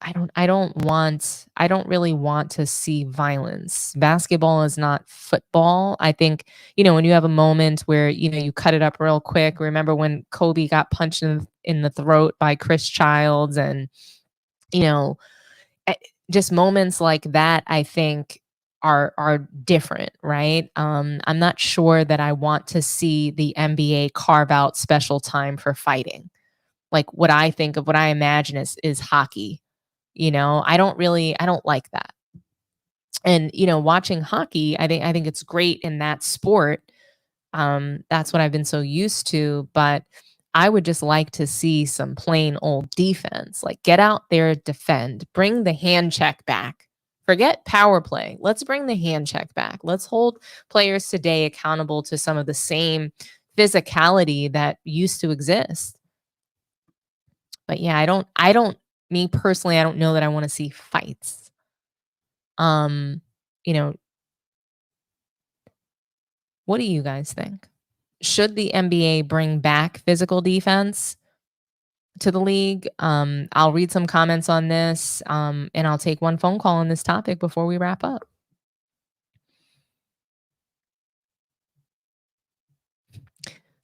I don't really want to see violence. Basketball is not football. I think, you know, when you have a moment where, you know, you cut it up real quick. Remember when Kobe got punched in the throat by Chris Childs, and, you know, just moments like that, I think are different, right? I'm not sure that I want to see the NBA carve out special time for fighting. Like what I imagine is hockey. You know, I don't like that. And, you know, watching hockey, I think it's great in that sport. That's what I've been so used to, but I would just like to see some plain old defense. Like, get out there, defend, bring the hand check back. Forget power play. Let's bring the hand check back. Let's hold players today accountable to some of the same physicality that used to exist. But yeah, me personally, I don't know that I want to see fights. You know, what do you guys think? Should the NBA bring back physical defense to the league? I'll read some comments on this, and I'll take one phone call on this topic before we wrap up.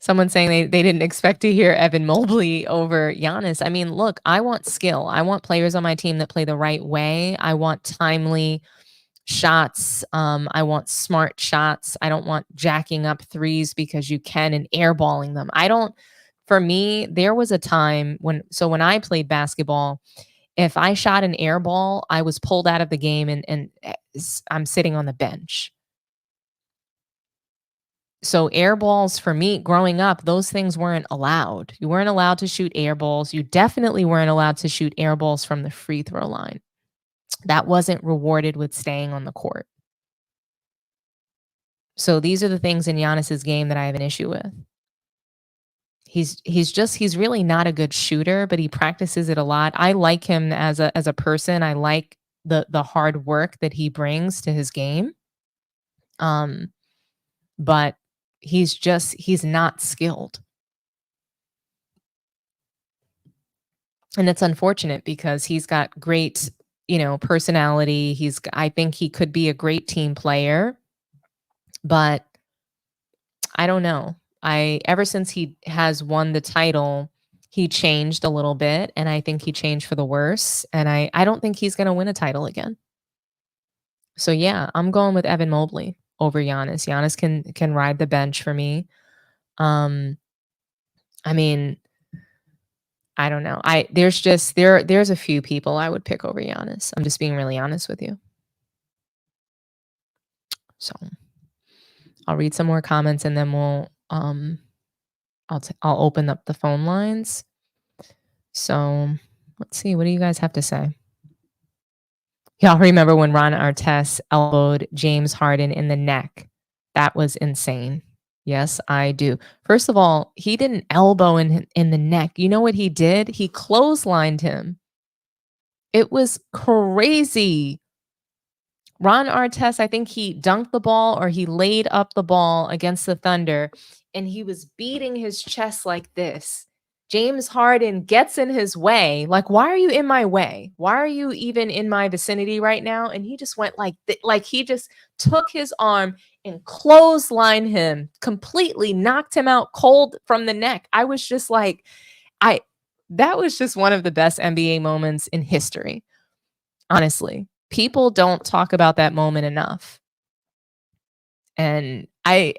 Someone saying they didn't expect to hear Evan Mobley over Giannis. I mean, look, I want skill. I want players on my team that play the right way. I want timely shots. I want smart shots. I don't want jacking up threes because you can and airballing them. For me, there was a time when I played basketball, if I shot an air ball, I was pulled out of the game and I'm sitting on the bench. So air balls for me growing up, those things weren't allowed. You weren't allowed to shoot air balls. You definitely weren't allowed to shoot air balls from the free throw line. That wasn't rewarded with staying on the court. So these are the things in Giannis's game that I have an issue with. He's really not a good shooter, but he practices it a lot. I like him as a person. I like the hard work that he brings to his game. But he's not skilled. And it's unfortunate because he's got great, you know, personality. I think he could be a great team player, but I don't know. Ever since he has won the title, he changed a little bit, and I think he changed for the worse. And I don't think he's going to win a title again. So yeah, I'm going with Evan Mobley over Giannis. Giannis can ride the bench for me. I mean, I don't know. There's a few people I would pick over Giannis. I'm just being really honest with you. So I'll read some more comments and then I'll open up the phone lines. So let's see. What do you guys have to say? Y'all remember when Ron Artest elbowed James Harden in the neck? That was insane. Yes, I do. First of all, he didn't elbow in the neck. You know what he did? He clotheslined him. It was crazy. Ron Artest, I think he dunked the ball or he laid up the ball against the Thunder, and he was beating his chest like this. James Harden gets in his way. Like, why are you in my way? Why are you even in my vicinity right now? And he just went like he just took his arm and clotheslined him, completely knocked him out cold from the neck. I was just like, that was just one of the best NBA moments in history. Honestly, people don't talk about that moment enough. And I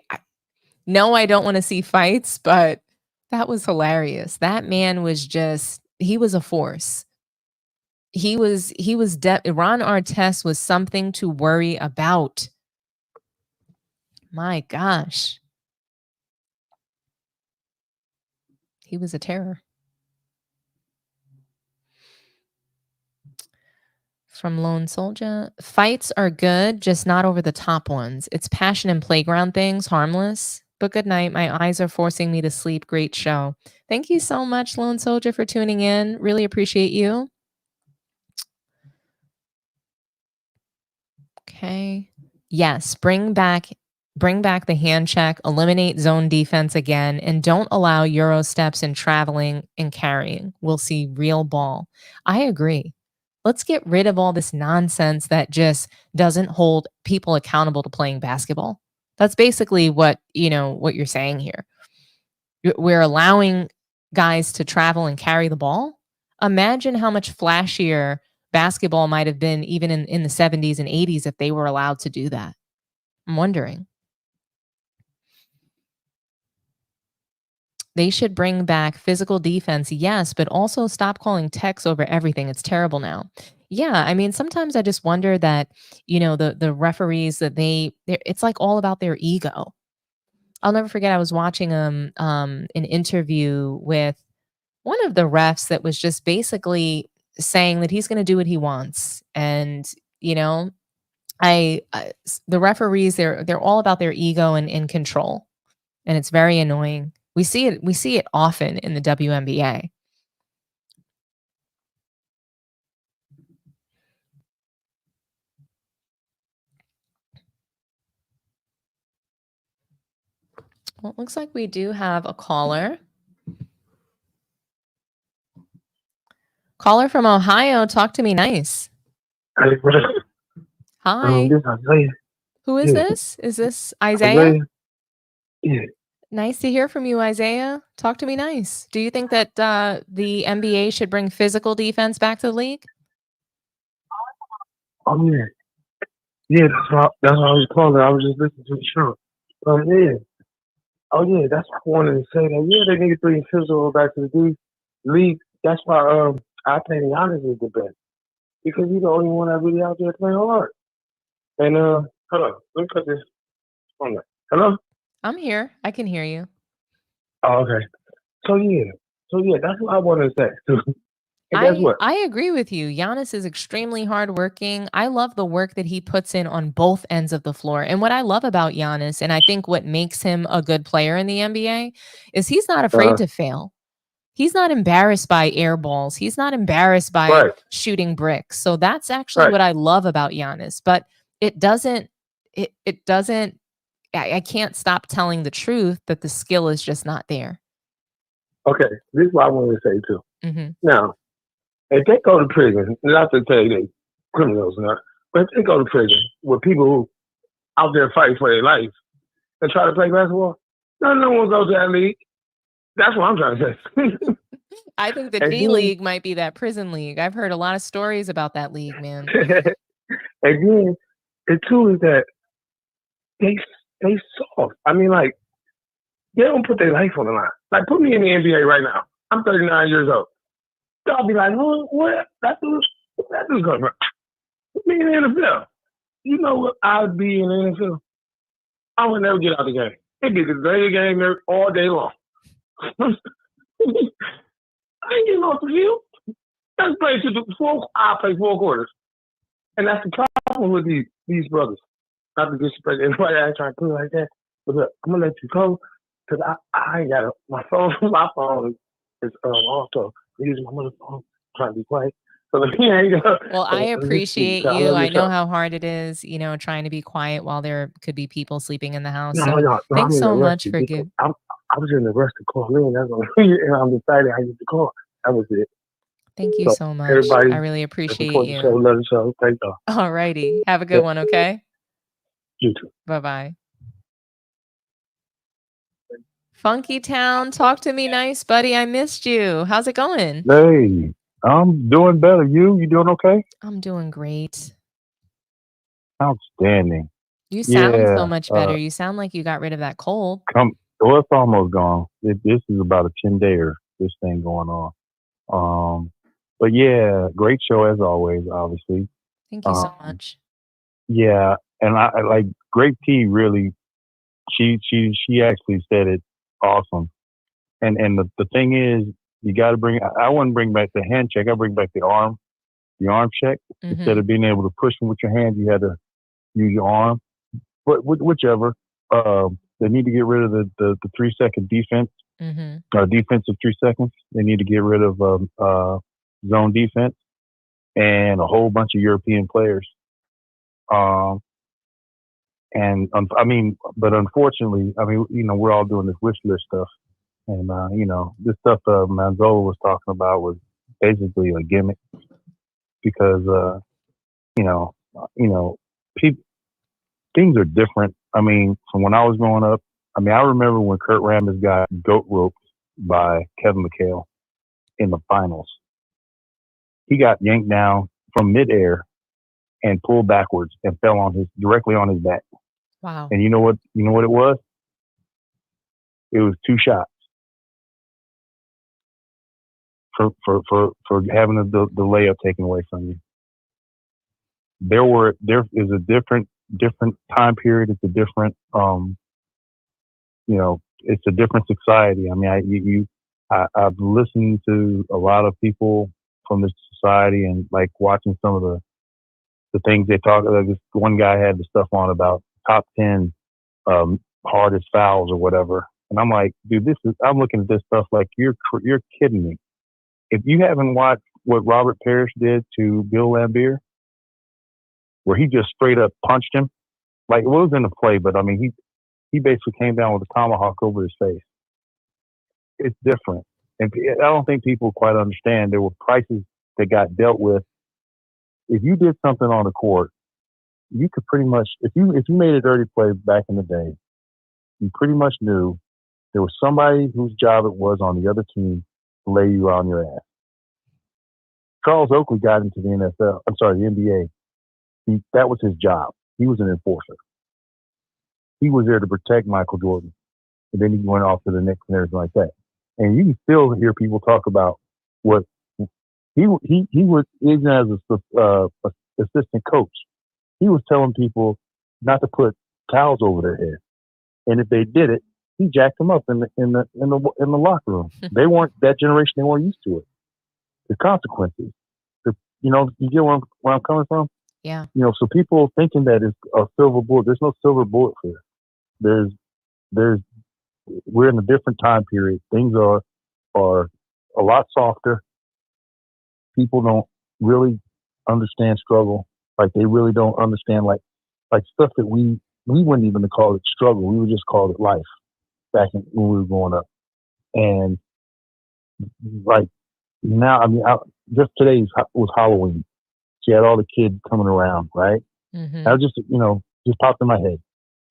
know I don't want to see fights, but that was hilarious. That man was he was a force. Ron Artest was something to worry about. My gosh. He was a terror. From Lone Soldier, fights are good, just not over the top ones. It's passion and playground things, harmless. But good night. My eyes are forcing me to sleep. Great show. Thank you so much, Lone Soldier, for tuning in. Really appreciate you. Okay. Yes, bring back the hand check, eliminate zone defense again, and don't allow Euro steps and traveling and carrying. We'll see real ball. I agree. Let's get rid of all this nonsense that just doesn't hold people accountable to playing basketball. That's basically what you're saying here. We're allowing guys to travel and carry the ball. Imagine how much flashier basketball might have been even in the 70s and 80s if they were allowed to do that. I'm wondering. They should bring back physical defense, yes, but also stop calling techs over everything. It's terrible now. Yeah, I mean, sometimes I just wonder that, the referees that it's like all about their ego. I'll never forget, I was watching an interview with one of the refs that was just basically saying that he's going to do what he wants. And, the referees, they're all about their ego and control. And it's very annoying. We see it often in the WNBA. Well, it looks like we do have a caller. Caller from Ohio, talk to me nice. Hey, what up? Hi. This is Isaiah. Who is Yeah. this? Is this Isaiah? Yeah. Nice to hear from you, Isaiah. Talk to me nice. Do you think that the NBA should bring physical defense back to the league? Oh yeah. Yeah, that's why I was calling. I was just listening to the show. Yeah. Oh yeah, that's why I wanted to say that. Yeah, they need to bring physical back to the league. That's why I think Giannis is the best. Because he's the only one that really out there playing hard. And hold on, let me put this on there. Hello? I'm here. I can hear you. Oh, okay. So yeah, that's what I wanted to say too. And guess what? I agree with you. Giannis is extremely hardworking. I love the work that he puts in on both ends of the floor. And what I love about Giannis, and I think what makes him a good player in the NBA, is he's not afraid to fail. He's not embarrassed by air balls. He's not embarrassed by shooting bricks. So that's actually what I love about Giannis. But it doesn't, I can't stop telling the truth that the skill is just not there. Okay, this is what I wanted to say too. Mm-hmm. Now, if they go to prison, not to say they criminals or not, but if they go to prison with people who out there fighting for their life and try to play basketball, no one goes to that league. That's what I'm trying to say. I think the G League might be that prison league. I've heard a lot of stories about that league, man. Again, the two is that they soft. I mean, like, they don't put their life on the line. Like, put me in the NBA right now. I'm 39 years old. I'll be like, what? That's going to put me in the NFL. You know what? I'd be in the NFL. I would never get out of the game. It'd be the greatest game there all day long. I ain't getting off the field. Let's play to the four. I play 4 quarters, and that's the problem with these brothers. Not to disrespect anybody. I ain't trying to do it like that. But look, I'm gonna let you go because I ain't got my phone. My phone is also using my mother's phone. Trying to be quiet. So let me hang up. Well, I appreciate I you. love I your know show. how hard it is, trying to be quiet while there could be people sleeping in the house. No, So no, thanks I'm so in the much rush. for giving. I was in the rush to call in. That's all. And I'm excited I get the call. That was it. Thank you so much. Everybody, I really appreciate support the show, you. love the show. Thank you. All righty. Have a good one, okay? You too. Bye-bye. Funky Town, talk to me nice, buddy. I missed you. How's it going? Hey, I'm doing better. You doing okay? I'm doing great. Outstanding. You sound so Yeah. much better. You sound like you got rid of that cold. Well, it's almost gone. This is about a 10-dayer, this thing going on. But yeah, great show as always, obviously. Thank you so much. Yeah, and I like Great T really, she actually said it awesome. And the thing is, you got to I wouldn't bring back the hand check. I bring back the arm check. Instead of being able to push them with your hands, you had to use your arm. But whichever, they need to get rid of the 3-second defense, defensive 3 seconds. They need to get rid of zone defense and a whole bunch of European players. But unfortunately, we're all doing this wish list stuff. And, this stuff Manzola was talking about was basically a gimmick because, things are different. From when I was growing up, I remember when Kurt Rambis got goat roped by Kevin McHale in the finals. He got yanked down from midair and pulled backwards and fell directly on his back. Wow. And you know what it was? It was 2 shots for having the layup taken away from you. There is a different time period. It's a different it's a different society. I've listened to a lot of people from this society and like watching some of the things they talk about. This one guy had the stuff on about top 10 hardest fouls or whatever. And I'm like, dude, I'm looking at this stuff like you're kidding me. If you haven't watched what Robert Parrish did to Bill Laimbeer, where he just straight up punched him, like it was in the play, but he basically came down with a tomahawk over his face. It's different. And I don't think people quite understand there were prices that got dealt with. If you did something on the court, you could pretty much, if you made a dirty play back in the day, you pretty much knew there was somebody whose job it was on the other team to lay you on your ass. Charles Oakley got into the NBA. That was his job. He was an enforcer. He was there to protect Michael Jordan. And then he went off to the Knicks and everything like that. And you can still hear people talk about what he was, even as a assistant coach, he was telling people not to put towels over their head. And if they did it, he jacked them up in the locker room. They weren't that generation. They weren't used to it. The consequences. You get where I'm coming from? Yeah. So people thinking that it's a silver bullet. There's no silver bullet for it. We're in a different time period. Things are a lot softer. People don't really understand struggle. Like they really don't understand like stuff that we wouldn't even call it struggle. We would just call it life back when we were growing up. And like now, just today was Halloween. She had all the kids coming around, right? Mm-hmm. I just popped in my head.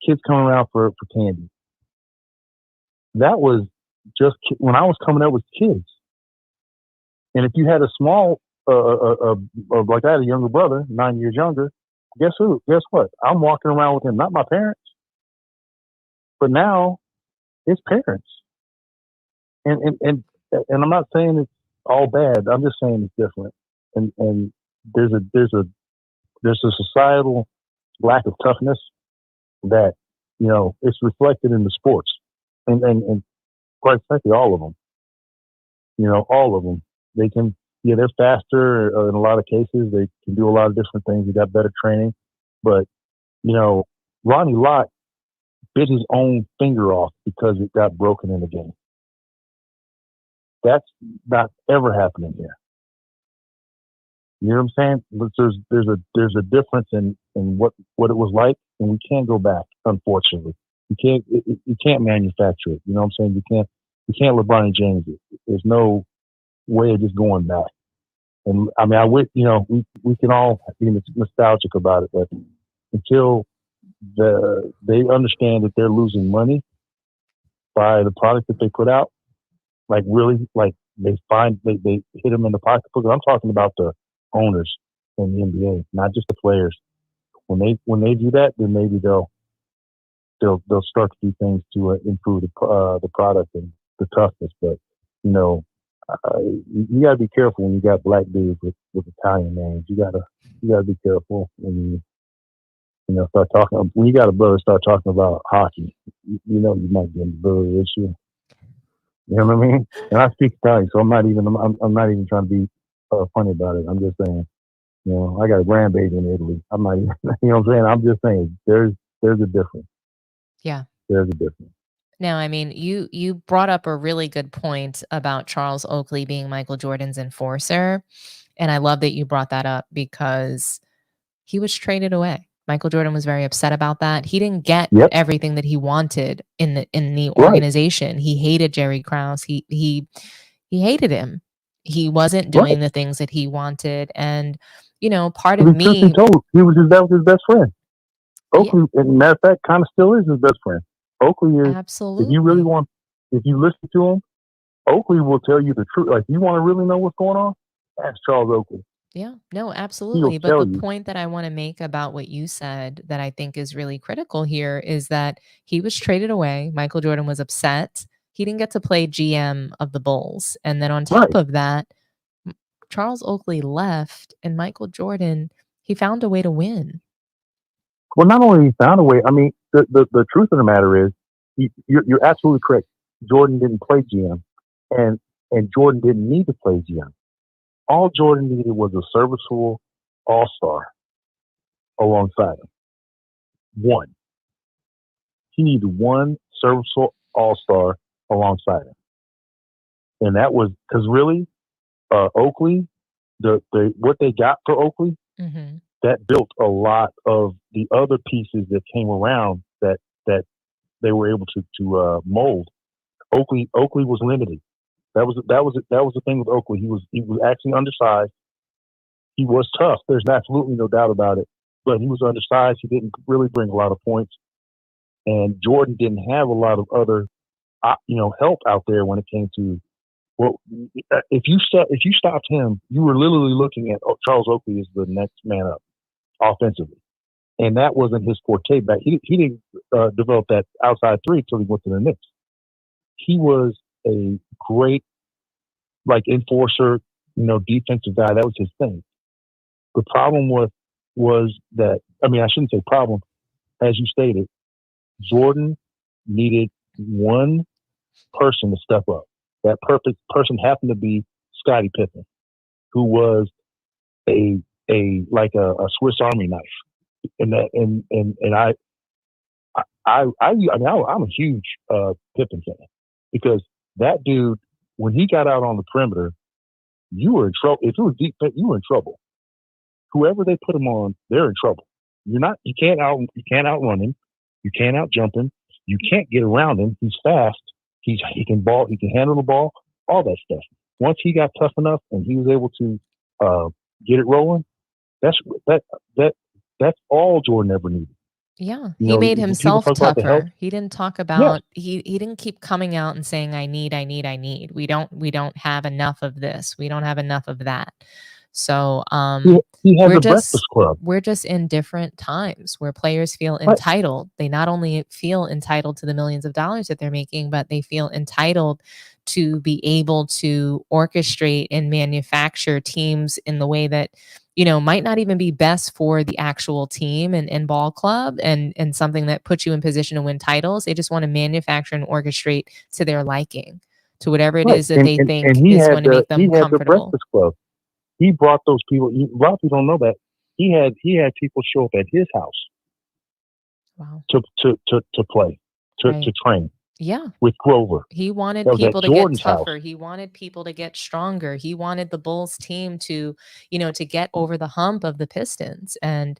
Kids coming around for candy. That was just when I was coming up with kids. And if you had a small, like I had a younger brother, 9 years younger, guess what? I'm walking around with him, not my parents. But now it's parents. And I'm not saying it's all bad. I'm just saying it's different. And there's a societal lack of toughness that, it's reflected in the sports. And quite frankly, all of them. All of them. They can, they're faster in a lot of cases. They can do a lot of different things. They got better training. But, Ronnie Lott bit his own finger off because it got broken in the game. That's not ever happening here. You know what I'm saying? But there's a difference in what it was like, and we can't go back, unfortunately. You can't manufacture it. You know what I'm saying? You can't LeBron James it. There's no way of just going back. And I mean, I wish, we can all be nostalgic about it, but until they understand that they're losing money by the product that they put out, like really, like they hit them in the pocketbook. I'm talking about the owners in the NBA, not just the players. When they do that, then maybe they'll start to do things to improve the product and the toughness. But you gotta be careful when you got black dudes with Italian names. You gotta be careful when you start talking. When you got a brother start talking about hockey, you might get in the brother issue. You know what I mean? And I speak Italian, so I'm not even trying to be funny about it. I'm just saying, I got a grandbaby in Italy. I'm not even, you know what I'm saying? I'm just saying there's a difference. Yeah. There's a difference. Now, I mean, you brought up a really good point about Charles Oakley being Michael Jordan's enforcer. And I love that you brought that up because he was traded away. Michael Jordan was very upset about that. He didn't get everything that he wanted in the organization. He hated Jerry Krause. He hated him. He wasn't doing the things that he wanted. And, part of me, that was his best friend. Oakley, as a matter of fact, kind of still is his best friend. Oakley is, absolutely. If you listen to him, Oakley will tell you the truth. Like, you want to really know what's going on? Ask Charles Oakley. Yeah, no, absolutely. But the point that I want to make about what you said that I think is really critical here is that he was traded away. Michael Jordan was upset. He didn't get to play GM of the Bulls. And then on top of that, Charles Oakley left and Michael Jordan, he found a way to win. Well, not only he found a way, I mean, the truth of the matter is, you're absolutely correct. Jordan didn't play GM, and Jordan didn't need to play GM. All Jordan needed was a serviceable all-star alongside him. One. He needed one serviceable all-star alongside him. And that was, because really, Oakley, what they got for Oakley, that built a lot of the other pieces that came around that they were able to mold. Oakley was limited. That was the thing with Oakley. He was actually undersized. He was tough. There's absolutely no doubt about it. But he was undersized. He didn't really bring a lot of points. And Jordan didn't have a lot of other, help out there when it came to. Well, if you stopped him, you were literally looking at Charles Oakley as the next man up offensively, and that wasn't his forte. Back he didn't develop that outside three until he went to the Knicks. He was a great, enforcer, defensive guy. That was his thing. The problem was that, I mean, I shouldn't say problem, as you stated, Jordan needed one person to step up. That perfect person happened to be Scottie Pippen, who was a Swiss Army knife. And I'm a huge Pippen fan, because that dude, when he got out on the perimeter, you were in trouble. If it was deep, you were in trouble. Whoever they put him on, they're in trouble. You can't outrun him. You can't outjump him. You can't get around him. He's fast. He can ball. He can handle the ball. All that stuff. Once he got tough enough and he was able to get it rolling, that's all Jordan ever needed. Yeah, he made himself tougher. He didn't talk about he didn't keep coming out and saying I need. We don't have enough of this. We don't have enough of that. So he has a breakfast club. We're just in different times where players feel entitled. They not only feel entitled to the millions of dollars that they're making, but they feel entitled to be able to orchestrate and manufacture teams in the way that might not even be best for the actual team and ball club and something that puts you in position to win titles. They just want to manufacture and orchestrate to their liking, to whatever it is that they think is going to make them he had the comfortable. Breakfast Club. He brought those people. A lot of people don't know that he had people show up at his house. Wow. To play, to train. Yeah. With Grover. He wanted That was people at to Jordan's get tougher. house. He wanted people to get stronger. He wanted the Bulls team to, to get over the hump of the Pistons. And,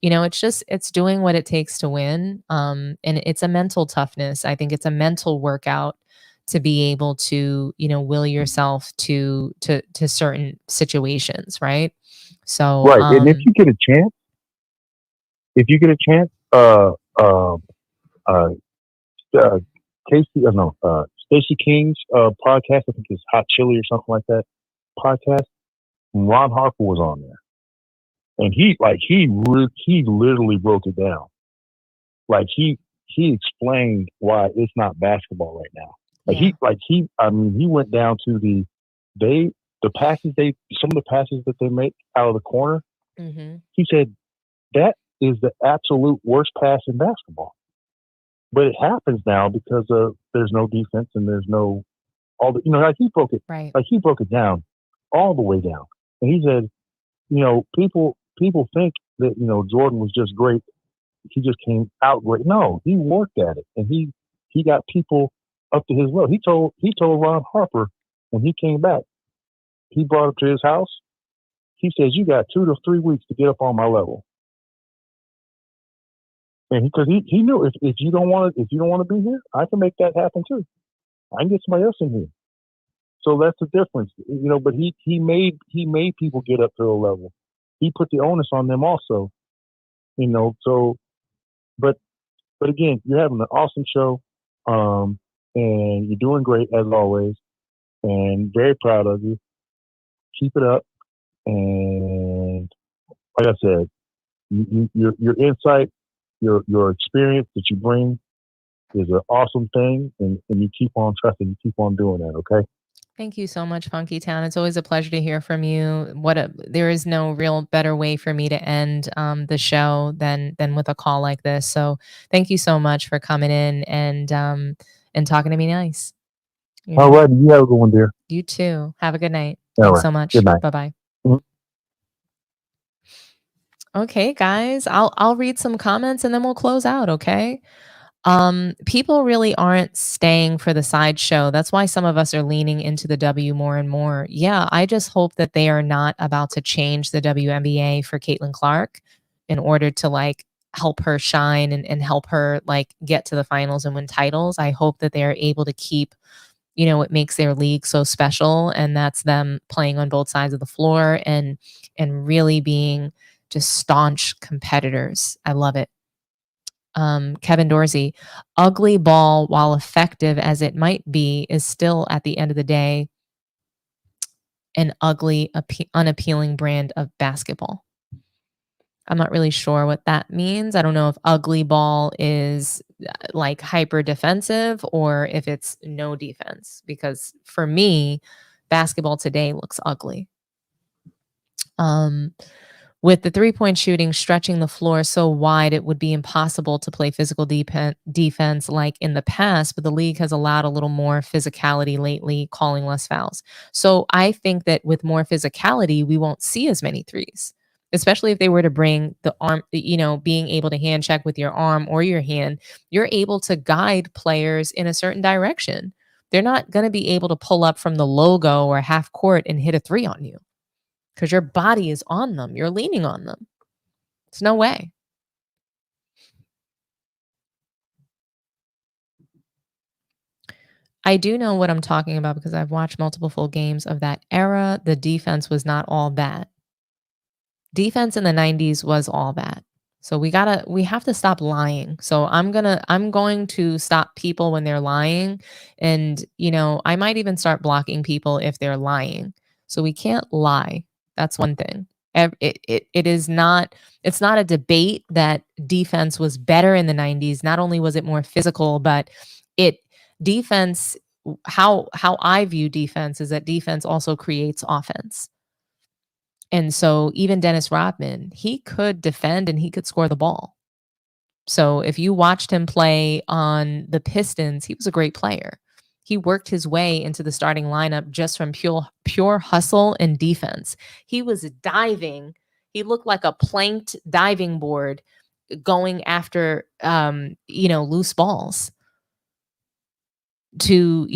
it's doing what it takes to win. And it's a mental toughness. I think it's a mental workout to be able to, will yourself to certain situations. Right. So, right. And if you get a chance, Stacey King's podcast, I think it's Hot Chili or something like that podcast. Ron Harper was on there, and he literally broke it down. Like he explained why it's not basketball right now. He went down to some of the passes that they make out of the corner. Mm-hmm. He said that is the absolute worst pass in basketball. But it happens now because there's no defense and there's no he broke it he broke it down all the way down. And he said, people think that Jordan was just great. He just came out great. No, he worked at it and he got people up to his level. He told Ron Harper when he came back, he brought him to his house. He says, "You got 2 to 3 weeks to get up on my level." And because he knew if you don't want to be here, I can make that happen too. I can get somebody else in here. So that's the difference, But he made people get up to a level. He put the onus on them also, So, but again, you're having an awesome show, and you're doing great as always, and very proud of you. Keep it up, and like I said, your insight. Your experience that you bring is an awesome thing, and you keep on trusting, you keep on doing that, okay? Thank you so much, Funky Town. It's always a pleasure to hear from you. There is no real better way for me to end the show than with a call like this. So thank you so much for coming in and talking to me nice. All right, you have a good one, dear. You too. Have a good night. All Thanks right. so much. Good night. Bye-bye. Mhm. Okay, guys, I'll read some comments and then we'll close out, okay? People really aren't staying for the sideshow. That's why some of us are leaning into the W more and more. Yeah, I just hope that they are not about to change the WNBA for Caitlin Clark in order to help her shine and help her get to the finals and win titles. I hope that they are able to keep what makes their league so special, and that's them playing on both sides of the floor and really being just staunch competitors. I love it. Kevin Dorsey, ugly ball, while effective as it might be, is still at the end of the day an ugly, unappealing brand of basketball. I'm not really sure what that means. I don't know if ugly ball is hyper defensive or if it's no defense, because for me, basketball today looks ugly. With the three-point shooting stretching the floor so wide, it would be impossible to play physical defense like in the past, but the league has allowed a little more physicality lately, calling less fouls. So I think that with more physicality, we won't see as many threes, especially if they were to bring the arm, being able to hand check with your arm or your hand. You're able to guide players in a certain direction. They're not going to be able to pull up from the logo or half court and hit a three on you, because your body is on them. You're leaning on them. It's no way. I do know what I'm talking about because I've watched multiple full games of that era. The defense was not all that. Defense in the 90s was all that. So we have to stop lying. So I'm going to stop people when they're lying. And, I might even start blocking people if they're lying. So we can't lie. That's one thing. It's not a debate that defense was better in the 90s. Not only was it more physical, but defense, how I view defense is that defense also creates offense. And so even Dennis Rodman, he could defend and he could score the ball. So if you watched him play on the Pistons, he was a great player. He worked his way into the starting lineup just from pure hustle and defense. He was diving. He looked like a planked diving board going after loose balls to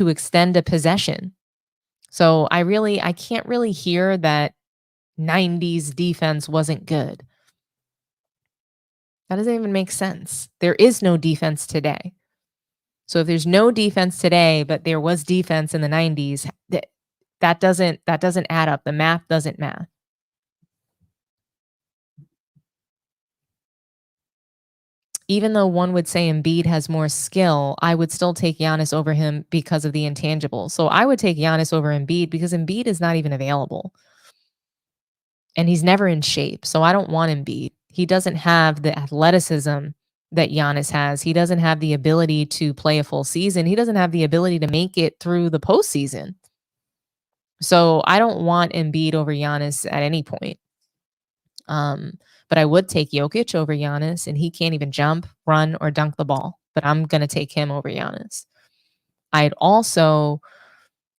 extend a possession. So I can't really hear that 90s defense wasn't good. That doesn't even make sense. There is no defense today. So if there's no defense today, but there was defense in the 90s, that doesn't add up. The math doesn't math. Even though one would say Embiid has more skill, I would still take Giannis over him because of the intangibles. So I would take Giannis over Embiid because Embiid is not even available. And he's never in shape. So I don't want Embiid. He doesn't have the athleticism that Giannis has. He doesn't have the ability to play a full season. He doesn't have the ability to make it through the postseason. So I don't want Embiid over Giannis at any point. But I would take Jokic over Giannis, and he can't even jump, run, or dunk the ball. But I'm going to take him over Giannis. I'd also,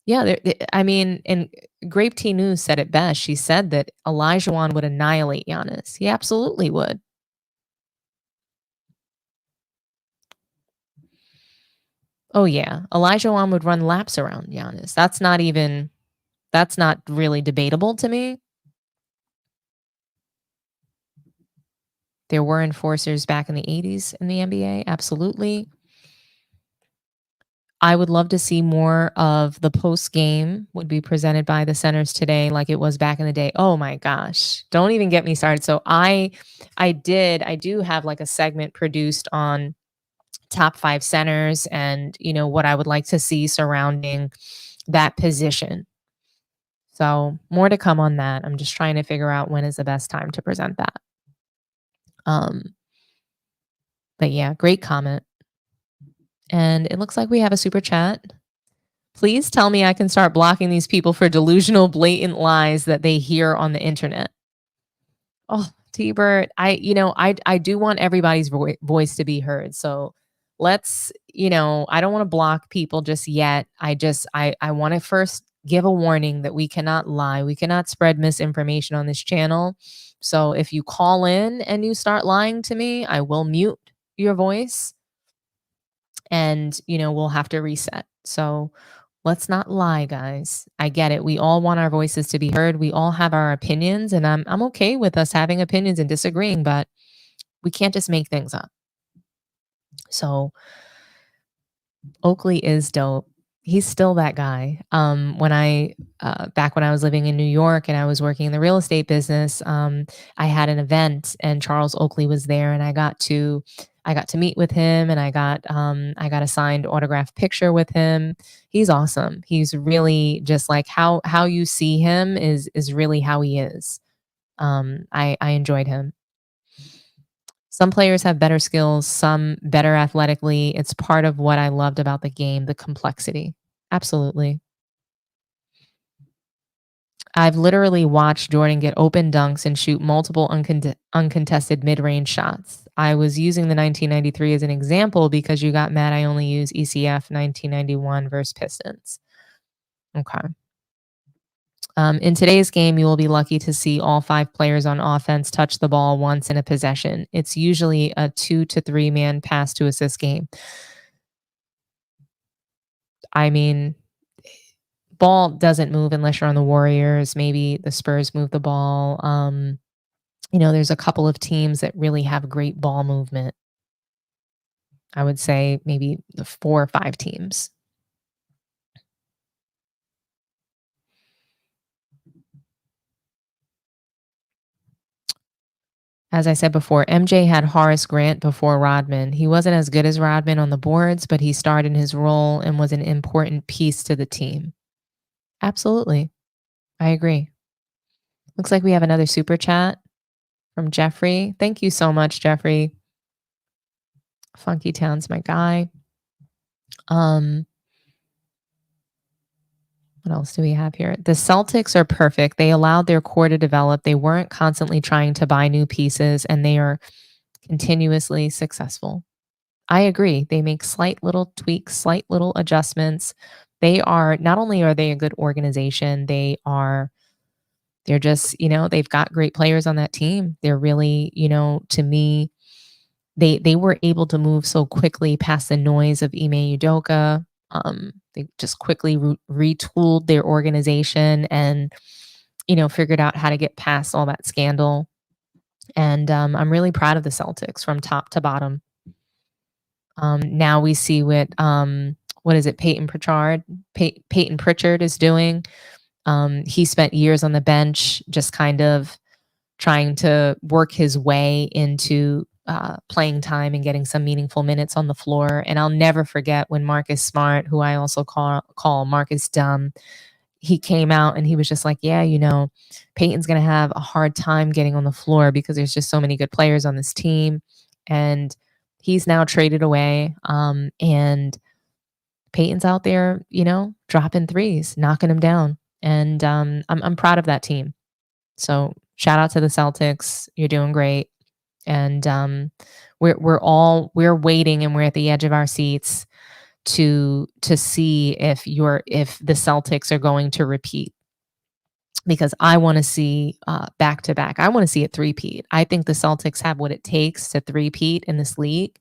and Grape Tea News said it best. She said that Olajuwon would annihilate Giannis. He absolutely would. Oh, yeah. Olajuwon would run laps around Giannis. That's not really debatable to me. There were enforcers back in the 80s in the NBA. Absolutely. I would love to see more of the post game would be presented by the centers today like it was back in the day. Oh my gosh. Don't even get me started. So I do have like a segment produced on top 5 centers and what I would like to see surrounding that position. So more to come on that. I'm just trying to figure out when is the best time to present that. But yeah, great comment. And it looks like we have a super chat. Please tell me I can start blocking these people for delusional, blatant lies that they hear on the internet. Oh, T-Bert, I do want everybody's voice to be heard. So let's, I don't want to block people just yet. I want to first give a warning that we cannot lie. We cannot spread misinformation on this channel. So if you call in and you start lying to me, I will mute your voice and, we'll have to reset. So let's not lie, guys. I get it. We all want our voices to be heard. We all have our opinions, and I'm okay with us having opinions and disagreeing, but we can't just make things up. So Oakley is dope. He's still that guy. Back when I was living in New York and I was working in the real estate business, I had an event and Charles Oakley was there, and I got to meet with him, and I got a signed autographed picture with him. He's awesome. He's really just like how you see him is really how he is. I enjoyed him. Some players have better skills, some better athletically. It's part of what I loved about the game, the complexity. Absolutely. I've literally watched Jordan get open dunks and shoot multiple uncontested mid-range shots. I was using the 1993 as an example because you got mad I only use ECF 1991 versus Pistons. Okay. In today's game, you will be lucky to see all 5 players on offense touch the ball once in a possession. It's usually a 2 to 3 man pass to assist game. I mean, ball doesn't move unless you're on the Warriors. Maybe the Spurs move the ball. There's a couple of teams that really have great ball movement. I would say maybe the 4 or 5 teams. As I said before, MJ had Horace Grant before Rodman. He wasn't as good as Rodman on the boards, but he starred in his role and was an important piece to the team. Absolutely. I agree. Looks like we have another super chat from Jeffrey. Thank you so much, Jeffrey. Funky Town's my guy. What else do we have here? The Celtics are perfect. They allowed their core to develop. They weren't constantly trying to buy new pieces, and they are continuously successful. I agree. They make slight little tweaks, slight little adjustments. They are not only are they a good organization, they're just, they've got great players on that team. They're really, to me, they were able to move so quickly past the noise of Ime Udoka. They just quickly retooled their organization and, figured out how to get past all that scandal. And I'm really proud of the Celtics from top to bottom. Now we see what is it, Peyton Pritchard is doing. He spent years on the bench just kind of trying to work his way into playing time and getting some meaningful minutes on the floor. And I'll never forget when Marcus Smart, who I also call Marcus Dumb, he came out and he was just like, yeah, Peyton's going to have a hard time getting on the floor because there's just so many good players on this team. And he's now traded away. And Peyton's out there, dropping threes, knocking them down. And I'm proud of that team. So shout out to the Celtics. You're doing great. And we're waiting and we're at the edge of our seats to see if the Celtics are going to repeat, because I want to see back to back. I want to see it three-peat. I think the Celtics have what it takes to three-peat in this league.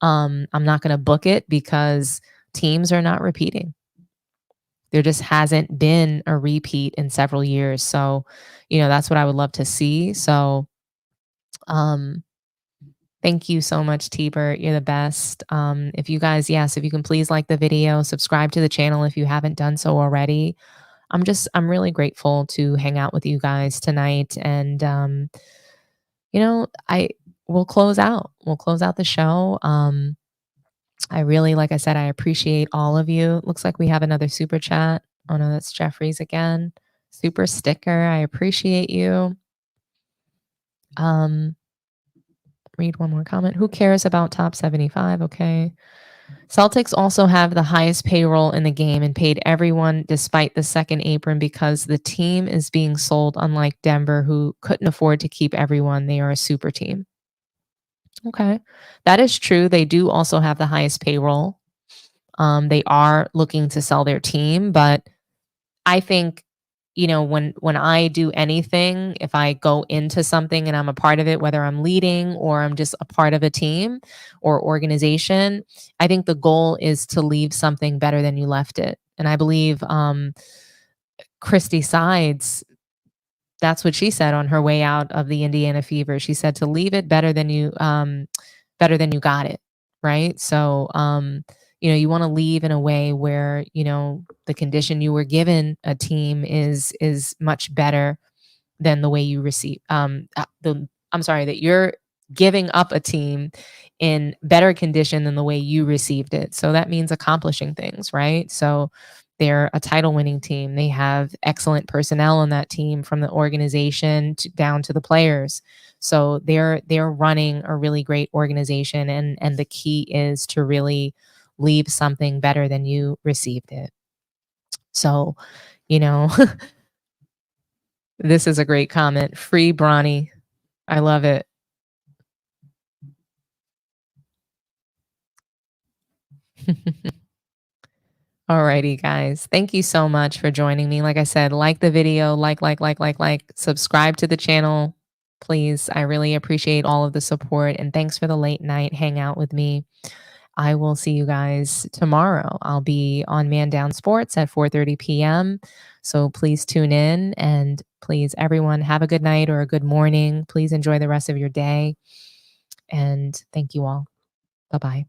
I'm not going to book it because teams are not repeating. There just hasn't been a repeat in several years. So, that's what I would love to see. So, thank you so much, T-Bert. You're the best. If you guys, if you can please like the video, subscribe to the channel if you haven't done so already. I'm really grateful to hang out with you guys tonight. And, we'll close out. We'll close out the show. I really, like I said, I appreciate all of you. Looks like we have another super chat. Oh no, that's Jeffrey's again. Super sticker. I appreciate you. Read one more comment. Who cares about top 75? Okay. Celtics also have the highest payroll in the game and paid everyone despite the second apron because the team is being sold, unlike Denver, who couldn't afford to keep everyone. They are a super team. Okay. That is true. They do also have the highest payroll. They are looking to sell their team, but I think, when I do anything, if I go into something and I'm a part of it, whether I'm leading or I'm just a part of a team or organization, I think the goal is to leave something better than you left it. And I believe Christy Sides, that's what she said on her way out of the Indiana Fever. She said to leave it better than you got it. Right. So, you want to leave in a way where, the condition you were given a team is much better than the way you receive. That you're giving up a team in better condition than the way you received it. So that means accomplishing things, right? So they're a title winning team. They have excellent personnel on that team, from the organization down to the players. So they're running a really great organization. And the key is to really leave something better than you received it. So, this is a great comment. Free Bronny. I love it. Alrighty, guys. Thank you so much for joining me. Like I said, like the video, like, subscribe to the channel, please. I really appreciate all of the support, and thanks for the late night hangout with me. I will see you guys tomorrow. I'll be on Man Down Sports at 4:30 p.m. So please tune in, and please, everyone, have a good night or a good morning. Please enjoy the rest of your day. And thank you all. Bye-bye.